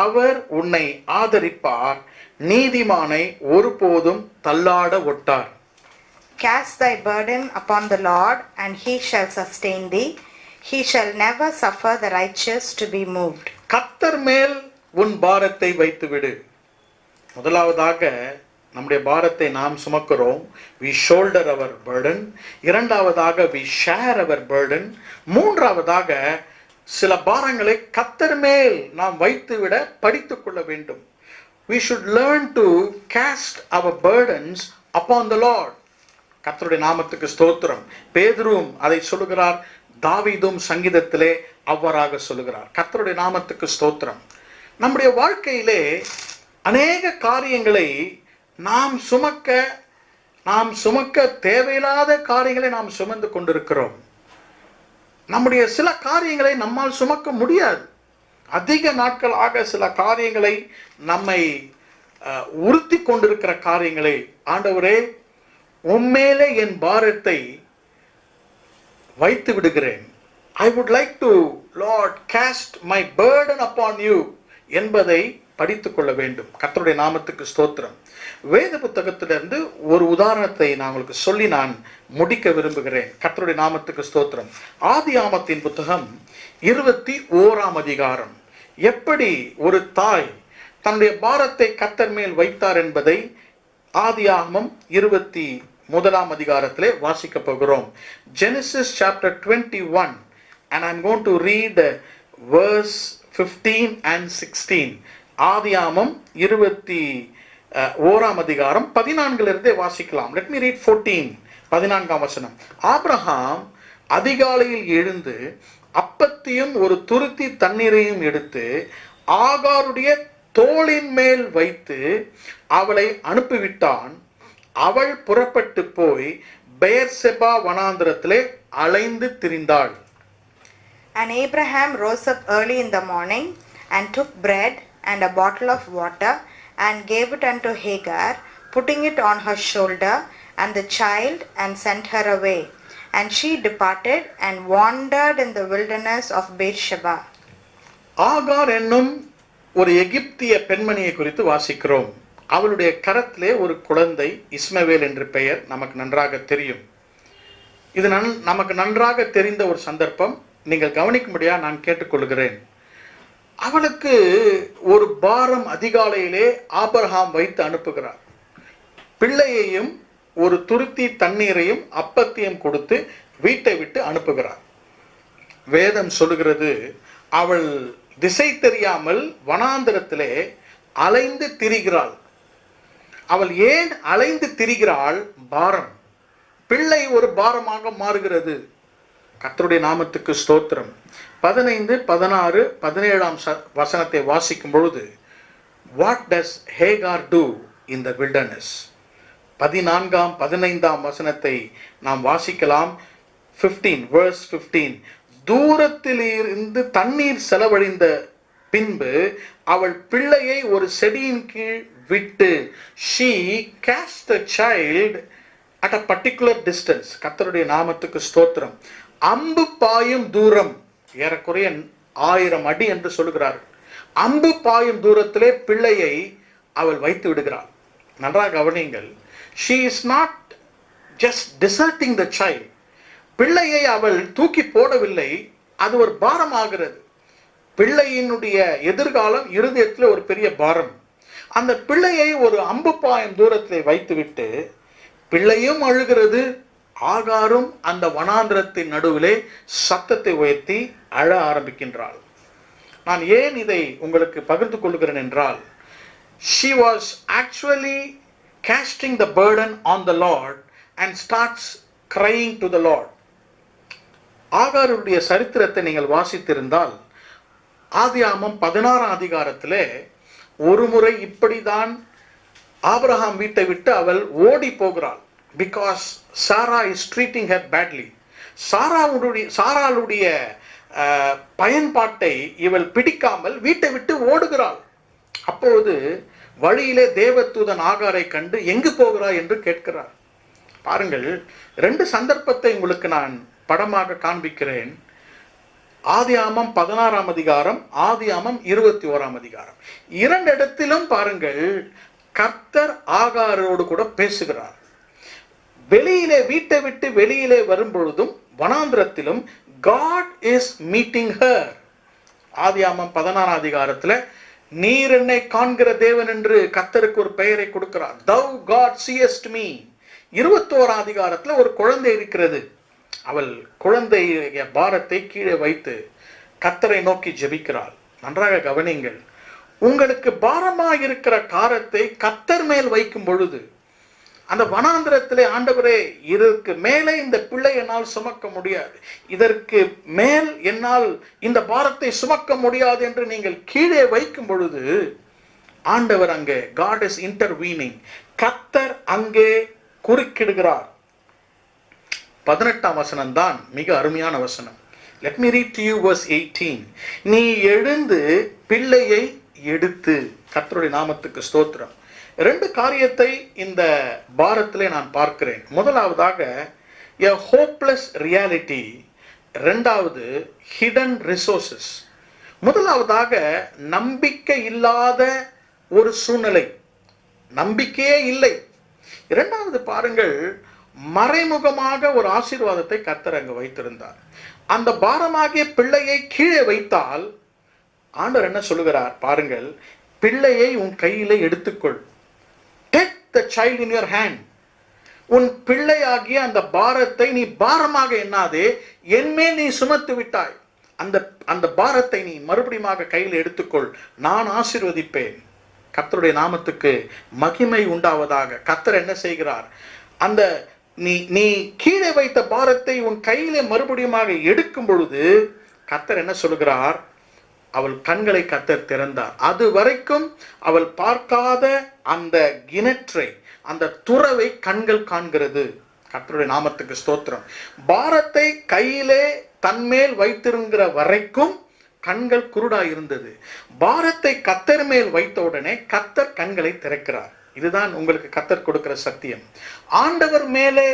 [SPEAKER 1] அவர் உன்னை ஆதரிப்பார், நீதிமானை ஒருபோதும் தள்ளாட ஒட்டார்.
[SPEAKER 3] Cast thy burden upon the Lord, and he shall sustain thee. He shall never suffer the righteous to be moved.
[SPEAKER 1] கர்த்தர் மேல் உன் பாரத்தை வைத்துவிடு. முதலாவதாக நம்முடைய பாரத்தை நாம் சுமக்கிறோம். we shoulder our burden. இரண்டாவதாக we share our burden. மூன்றாவதாக சில பாரங்களை கர்த்தர் மேல் நாம் வைத்துவிட படித்துக் கொள்ள வேண்டும். we should learn to cast our burdens upon the Lord. கர்த்தருடைய நாமத்துக்கு ஸ்தோத்திரம். பேதுருவும் அதை சொல்லுகிறார். தாவீதும் சங்கீதத்திலே அவ்வாறாக சொல்லுகிறார். கர்த்தருடைய நாமத்துக்கு ஸ்தோத்திரம். நம்முடைய வாழ்க்கையிலே அநேக காரியங்களை நாம் சுமக்க தேவையில்லாத காரியங்களை நாம் சுமந்து கொண்டிருக்கிறோம். நம்முடைய சில காரியங்களை நம்மால் சுமக்க முடியாது. அதிக நாட்களாக சில காரியங்களை நம்மை உறுத்தி கொண்டிருக்கிற காரியங்களை, ஆண்டவரே உம்மேலே என் பாரத்தை வைத்து விடுகிறேன். I would like to, Lord, cast my burden upon you என்பதை படித்துக் கொள்ள வேண்டும். கர்த்தருடைய நாமத்துக்கு ஸ்தோத்திரம். வேத புத்தகத்திலிருந்து ஒரு உதாரணத்தை நான் உங்களுக்கு சொல்லி நான் முடிக்க விரும்புகிறேன். கர்த்தருடைய நாமத்துக்கு ஸ்தோத்திரம். ஆதியாமத்தின் புத்தகம் 21ஆம் அதிகாரம் எப்படி ஒரு தாய் தன்னுடைய பாரத்தை கர்த்தர் மேல் வைத்தார் என்பதை ஆதியாகமம் 21 அதிகாரத்திலே வாசிக்க போகிறோம். Genesis chapter 21 and I'm going to read verse 15 and 16. ஆதியாகமம் 21 அதிகாரம் 14 இருந்தே வாசிக்கலாம். Let me read 14. 14ஆம் வசனம். ஆபிரகாம் அதிகாலையில் எழுந்து அப்பத்தையும் ஒரு துருத்தி தண்ணீரையும் எடுத்து ஆகாருடைய தோளின் மேல் வைத்து அவளை அனுப்பிவிட்டான். அவள் புறப்பட்டு போய் பெயர்செபா வனாந்திரத்திலே அலைந்து திரிந்தாள்.
[SPEAKER 3] And Abraham rose up early in the morning and took bread and a bottle of water and gave it unto Hagar, putting it on her shoulder and the child, and sent her away. And she departed and wandered in the wilderness of Beersheba.
[SPEAKER 1] ஆகார் என்னும் ஒரு எகிப்திய பெண்மணியை குறித்து வாசிக்கிறோம். அவளுடைய கரத்திலே ஒரு குழந்தை இஸ்மவேல் என்று பெயர் நமக்கு நன்றாக தெரியும். இது நமக்கு நன்றாக தெரிந்த ஒரு சந்தர்ப்பம். நீங்கள் கவனிக்கும்படியா நான் கேட்டுக்கொள்கிறேன். அவளுக்கு ஒரு பாரம் அதிகாலையிலே ஆபிரகாம் வைத்து அனுப்புகிறார். பிள்ளையையும் ஒரு துருத்தி தண்ணீரையும் அப்பத்தையும் கொடுத்து வீட்டை விட்டு அனுப்புகிறார். வேதம் சொல்லுகிறது, அவள் திசை தெரியாமல் வனாந்திரத்திலே அலைந்து திரிகிறாள். அவள் ஏன் அலைந்து திரிகிறாள்? பாரம். பிள்ளை ஒரு பாரமாக மாறுகிறது. கர்த்தருடைய நாமத்துக்கு ஸ்தோத்திரம். 15, 16, 17ஆம் வசனத்தை வாசிக்கும் பொழுது, what does Hagar do in the wilderness? 14ஆம் 15ஆம் வசனத்தை நாம் வாசிக்கலாம். 15 verse 15. தூரத்தில் இருந்து தண்ணீர் செலவழிந்த பின்பு அவள் பிள்ளையை ஒரு செடியின் கீழ் விட்டு, she cast the child at a particular distance. கர்த்தருடைய நாமத்துக்கு ஸ்தோத்திரம். அம்பு பாயும் தூரம், ஏறக்குறைய 1000 அடி என்று சொல்லுகிறார். அம்பு பாயும் தூரத்திலே பிள்ளையை அவள் வைத்து விடுகிறாள். நன்றாக கவனியுங்கள். She is not just deserting the child. பிள்ளையை அவள் தூக்கி போடவில்லை. அது ஒரு பாரமாகிறது. பிள்ளையினுடைய எதிர்காலம் இருதயத்தில் ஒரு பெரிய பாரம். அந்த பிள்ளையை ஒரு அம்பு பாயும் தூரத்தில் வைத்துவிட்டு பிள்ளையும் அழுகிறது. ஆகாரும் அந்த வனாந்திரத்தின் நடுவிலே சத்தத்தை உயர்த்தி அழ ஆரம்பிக்கின்றாள். நான் ஏன் இதை உங்களுக்கு பகிர்ந்து கொள்கிறேன் என்றால், she was actually casting the burden on the Lord and starts crying to the Lord. ஆகாருடைய சரித்திரத்தை நீங்கள் வாசித்திருந்தால், ஆதியாகமம் 16ஆம் அதிகாரத்திலே ஒரு முறை இப்படிதான் ஆபிரகாம் வீட்டை விட்டு அவள் ஓடி போகிறாள். Because Sarah is treating her badly. சாராளுடைய பயன்பாட்டை இவள் பிடிக்காமல் வீட்டை விட்டு ஓடுகிறாள். அப்பொழுது வழியிலே தேவதூதன் ஆகாரை கண்டு எங்கு போகிறாய் என்று கேட்கிறார். பாருங்கள், 2 சந்தர்ப்பத்தை உங்களுக்கு நான் படமாக காண்பிக்கிறேன். ஆதியாகமம் 16ஆம் அதிகாரம், ஆதியாகமம் 21ஆம் அதிகாரம். 2 இடத்திலும் பாருங்கள், கர்த்தர் ஆகாரோடு கூட பேசுகிறார். வெளியிலே வீட்டை விட்டு வெளியிலே வரும் பொழுதும் வனாந்திரத்திலும் God is meeting her. ஆதியாகமம் 16ஆம் அதிகாரத்தில் நீர் என்னை காண்கிற தேவன் என்று கர்த்தருக்கு ஒரு பெயரை கொடுக்கிறார். Thou God seest me. 21ஆம் அதிகாரத்தில் ஒரு குழந்தை இருக்கிறது. அவள் குழந்தைய பாரத்தை கீழே வைத்து கர்த்தரை நோக்கி ஜெபிக்கிறாள். நன்றாக கவனிங்கள். உங்களுக்கு பாரமாக இருக்கிற காரத்தை கர்த்தர் மேல் வைக்கும் பொழுது, அந்த வனாந்திரத்திலே ஆண்டவரே, இதற்கு மேலே இந்த பிள்ளை என்னால் சுமக்க முடியாது, இதற்கு மேல் என்னால் இந்த பாரத்தை சுமக்க முடியாது என்று நீங்கள் கீழே வைக்கும் பொழுது, ஆண்டவர் அங்கே, God is intervening, கர்த்தர் அங்கே குறுக்கிடுகிறார். 18ஆம் வசனம் தான் மிக அருமையான வசனம். Let me read to you verse 18. நீ எழுந்து பிள்ளையை எடுத்து. கர்த்தருடைய நாமத்துக்கு ஸ்தோத்திரம். 2 காரியத்தை இந்த பாரத்திலே நான் பார்க்கிறேன். முதலாவதாக a hopeless reality, இரண்டாவது hidden resources. முதலாவதாக நம்பிக்கை இல்லாத ஒரு சூழ்நிலை, நம்பிக்கையே இல்லை. இரண்டாவது பாருங்கள், மறைமுகமாக ஒரு ஆசீர்வாதத்தை கர்த்தர் அங்கு வைத்திருந்தார். அந்த பாரமாகிய பிள்ளையை கீழே வைத்தால் ஆண்டவர் என்ன சொல்லுகிறார் பாருங்கள், பிள்ளையை உன் கையிலே எடுத்துக்கொள். Take the child in your hand. உன் பிள்ளையாகிய அந்த பாரத்தை நீ பாரமாக எண்ணாதே, என்மேல் நீ சுமத்து விட்டாய். அந்த பாரத்தை நீ மறுபடியும் கையில் எடுத்துக்கொள், நான் ஆசீர்வதிப்பேன். கர்த்தருடைய நாமத்துக்கு மகிமை உண்டாவதாக. கர்த்தர் என்ன செய்கிறார், அந்த நீ கீழே வைத்த பாரத்தை உன் கையிலே மறுபடியும் எடுக்கும் பொழுது கர்த்தர் என்ன சொல்லுகிறார், அவள் கண்களை கர்த்தர் திறந்தார். அது வரைக்கும் அவள் பார்க்காத அந்த கிணற்றை, அந்த துறவை கண்கள் காண்கிறது. கர்த்தருடைய நாமத்துக்கு ஸ்தோத்திரம். பாரத்தை கையிலே தன்மேல் வைத்திருக்கிற வரைக்கும் கண்கள் குருடாய் இருந்தது. பாரத்தை கர்த்தர் மேல் வைத்த உடனே கர்த்தர் கண்களை திறக்கிறார். இதுதான் உங்களுக்கு கர்த்தர் கொடுக்கிற சத்தியம். ஆண்டவர் மேலே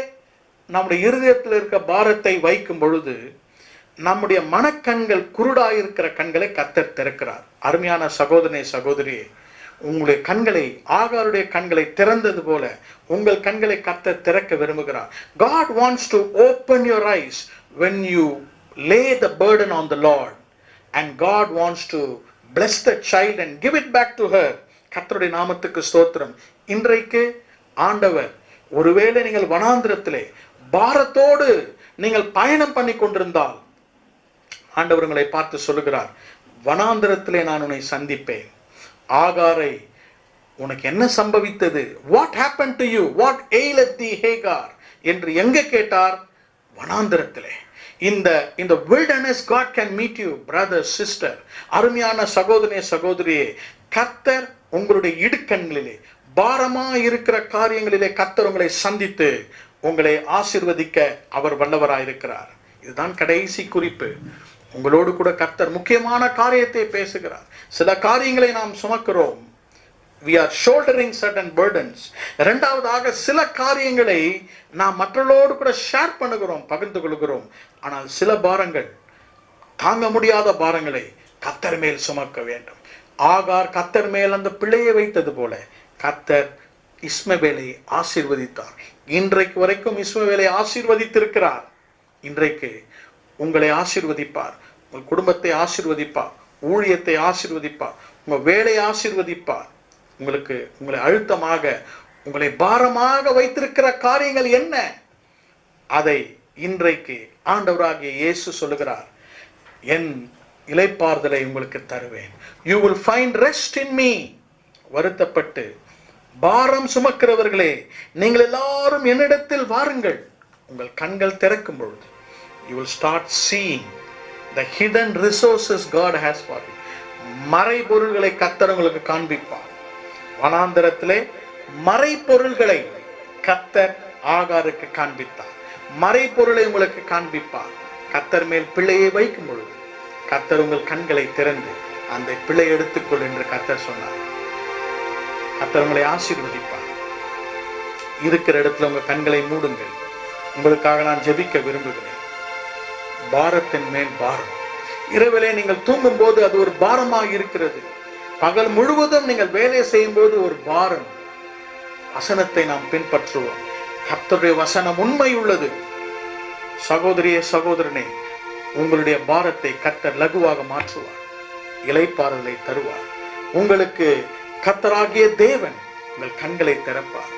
[SPEAKER 1] நம்முடைய இருதயத்தில் இருக்க பாரத்தை வைக்கும் பொழுது நம்முடைய மனக்கண்கள் குருடாயிருக்கிற கண்களை கர்த்தர் திறக்கிறார். அருமையான சகோதரனே சகோதரியே, உங்களுடைய கண்களை, ஆகாருடைய கண்களை திறந்தது போல உங்கள் கண்களை கர்த்தர் திறக்க விரும்புகிறார். God wants to open your eyes when you lay the burden on the Lord, and God wants to bless the child and give it back to her. கர்த்தருடைய நாமத்துக்கு ஸ்தோத்திரம். இன்றைக்கு ஆண்டவர், ஒருவேளை நீங்கள் வனாந்திரத்திலே பாரத்தோடு நீங்கள் பயணம் பண்ணி கொண்டிருந்தால் ஆண்டவர் உங்களை பார்த்து சொல்லுகிறார், வனாந்திரத்திலே நான் உன்னை சந்திப்பேன். ஆகாரை, உனக்கு என்ன சம்பவித்தது? What happened to you? What aileth thee, Hagar? என்று எங்க கேட்டார்? வனாந்திரத்திலே. இந்த wilderness God can meet you, brother, sister. அருமையான சகோதரனே சகோதரியே, கர்த்தர் உங்களுடைய இடுக்கண்களிலே, பாரமா இருக்கிற காரியங்களிலே கர்த்தர் உங்களை சந்தித்து உங்களை ஆசீர்வதிக்க அவர் வல்லவராயிருக்கிறார். இதுதான் கடைசி குறிப்பு. உங்களோடு கூட கர்த்தர் முக்கியமான காரியத்தை பேசுகிறார். சில காரியங்களை நாம் சுமக்கிறோம். We are shouldering certain burdens. இரண்டாவதாக சில காரியங்களை நாம் மற்றவர்களோடு கூட ஷேர் பண்ணுகிறோம், பகிர்ந்து கொள்கிறோம். ஆனால் சில பாரங்கள், தாங்க முடியாத பாரங்களை கர்த்தர் மேல் சுமக்க வேண்டும். ஆகார் கர்த்தர் மேல் அந்த பிள்ளையை வைத்தது போல கர்த்தர் இஸ்மவேலை ஆசீர்வதித்தார். இன்றைக்கு வரைக்கும் இஸ்மவேலை ஆசீர்வதித்திருக்கிறார். இன்றைக்கு உங்களை ஆசீர்வதிப்பார். உங்கள் குடும்பத்தை ஆசீர்வதிப்பார். ஊழியத்தை ஆசீர்வதிப்பார். உங்கள் வேலையை ஆசீர்வதிப்பார். உங்களை அழுத்தமாக, உங்களை பாரமாக வைத்திருக்கிற காரியங்கள் என்ன, அதை இன்றைக்கு ஆண்டவராகிய இயேசு சொல்லுகிறார், என் இளைப்பாறுதலை உங்களுக்கு தருவேன். You will find rest in me. வருத்தப்பட்டு பாரம் சுமக்கிறவர்களே, நீங்கள் எல்லாரும் என்னிடத்தில் வாருங்கள். உங்கள் கண்கள் திறக்கும் பொழுது you will start seeing the hidden resources God has for you. மறைபொருள்களை கர்த்தர் உங்களுக்கு காண்பிப்பார். வனாந்தரத்திலே மறைபொருள்களை கர்த்தர் ஆகாருக்கு காண்பித்தார். மறைபொருளை உங்களுக்கு காண்பிப்பார். கர்த்தர் மேல் பிள்ளையை வைக்கும் பொழுது கர்த்தர் உங்கள் கண்களை திறந்து அந்த பிள்ளை எடுத்துக்கொள் என்று கர்த்தர் சொன்னார். கர்த்தர் உங்களை ஆசீர்வதிப்பார். இருக்கிற இடத்துல உங்க கண்களை மூடுங்கள். உங்களுக்காக நான் ஜெபிக்க விரும்புகிறேன். பாரத்தின் மேல் பாரம். இரவிலே நீங்கள் தூங்கும் போது அது ஒரு பாரமாக இருக்கிறது. பகல் முழுவதும் நீங்கள் வேலை செய்யும் போது ஒரு பாரம். வசனத்தை நாம் பின்பற்றுவோம். கர்த்தருடைய வசனம் உண்மை உள்ளது. சகோதரியே சகோதரனே, உங்களுடைய பாரத்தை கர்த்தர் லகுவாக மாற்றுவார். இளைப்பாறுதலை தருவார். உங்களுக்கு கர்த்தராகிய தேவன் உங்கள் கண்களை திறப்பார்.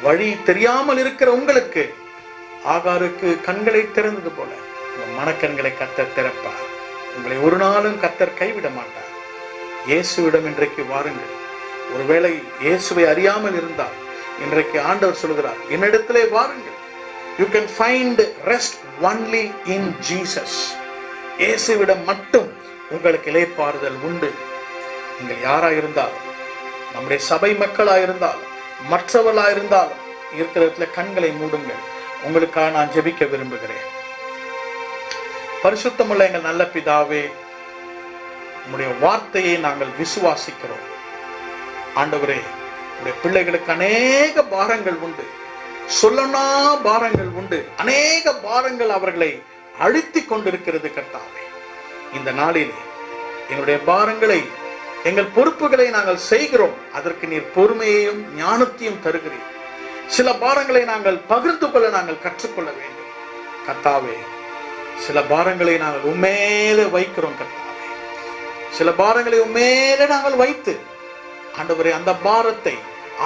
[SPEAKER 1] வழி தெரியாமல் இருக்கிற உங்களுக்கு ஆகாருக்கு கண்களை திறந்தது போல உங்கள் மனக்கண்களை கர்த்தர் திறப்பார். உங்களை ஒரு நாளும் கர்த்தர் கைவிட மாட்டார். இயேசுவிடம் இன்றைக்கு வாருங்கள். ஒருவேளை இயேசுவை அறியாமல் இருந்தால் இன்றைக்கு ஆண்டவர் சொல்கிறார், என்னிடத்திலே வாருங்கள். You can find rest only in Jesus. இயேசுவிடம் மட்டும் உங்களுக்கு இளைப்பாறுதல் உண்டு. நீங்கள் யாராயிருந்தால், நம்முடைய சபை மக்களாயிருந்தால், மற்றவர்களாயிருந்தால், இருக்கிற இடத்துல கண்களை மூடுங்கள். உங்களுக்காக நான் ஜெபிக்க விரும்புகிறேன். பரிசுத்தமுள்ள எங்கள் நல்ல பிதாவே, உம்முடைய வார்த்தையை நாங்கள் விசுவாசிக்கிறோம். ஆண்டவரே, உடைய பிள்ளைகளுக்கு அநேக பாரங்கள் உண்டு, சொல்லனா பாரங்கள் உண்டு. அநேக பாரங்கள் அவர்களை அழுத்தி கொண்டிருக்கிறது. கர்த்தாவே, இந்த நாளிலே எங்களுடைய பாரங்களை, எங்கள் பொறுப்புகளை நாங்கள் செய்கிறோம். அதற்கு நீர் பொறுமையையும் ஞானத்தையும் தருகிறீர். சில பாரங்களை நாங்கள் பகிர்ந்து கொள்ள நாங்கள் கற்றுக்கொள்ள வேண்டும். கர்த்தாவே, சில பாரங்களை நாங்கள் உண்மையிலே வைக்கிறோம். கர்த்தாவே, சில பாரங்களை உண்மையிலே நாங்கள் வைத்து ஆண்டவரே அந்த பாரத்தை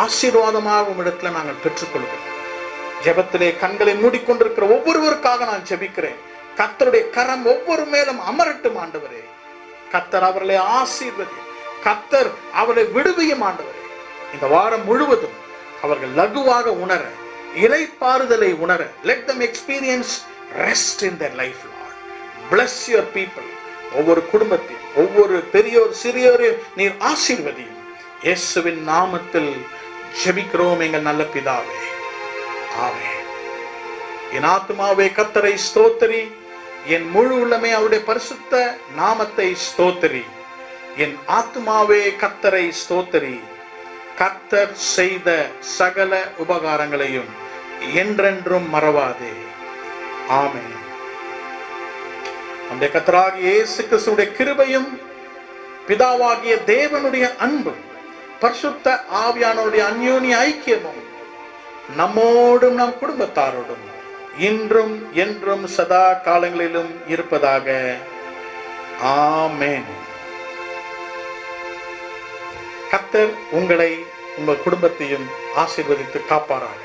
[SPEAKER 1] ஆசீர்வாதமாக உம்மிடத்துல நாங்கள் பெற்றுக்கொள்கிறோம். ஜெபத்திலே கண்களை மூடிக்கொண்டிருக்கிற ஒவ்வொருவருக்காக நான் ஜெபிக்கிறேன். கர்த்தருடைய கரம் ஒவ்வொரு மேலும் அமரட்டும் ஆண்டவரே. கர்த்தர் அவர்களை ஆசீர்வதி, கர்த்தர் அவர்களை விடுவியும் ஆண்டவரே. இந்த வாரம் முழுவதும் அவர்கள் லகுவாக உணர, இளைப்பாறுதலை உணர, let them experience rest in their life, Lord. Bless your people. ஒவ்வொரு குடும்பத்தையும், ஒவ்வொரு பெரியோர் சிறியோரையும் நீர் ஆசீர்வதியும். இயேசுவின் நாமத்தில் ஜெபிக்கிறோம் எங்கள் நல்ல பிதாவே, ஆமென். என் ஆத்துமாவே கர்த்தரை ஸ்தோத்திரி, என் முழு உள்ளமே அவருடைய பரிசுத்த நாமத்தை ஸ்தோத்திரி. என் ஆத்துமாவே கர்த்தரை ஸ்தோத்திரி, கர்த்தர் செய்த சகல உபகாரங்களையும் என்றென்றும் மறவாதே. ஆமென். நம்முடைய கர்த்தராகிய இயேசு கிறிஸ்துவின் கிருபையும் பிதாவாகிய தேவனுடைய அன்பும் பரிசுத்த ஆவியானவருடைய அந்யோன்ய ஐக்கியமும் நம்மோடும் நம் குடும்பத்தாரோடும் இன்றும் என்றும் சதா காலங்களிலும் இருப்பதாக. ஆமென். கர்த்தர் உங்களை, உங்கள் குடும்பத்தையும் ஆசீர்வதித்து காப்பாராக.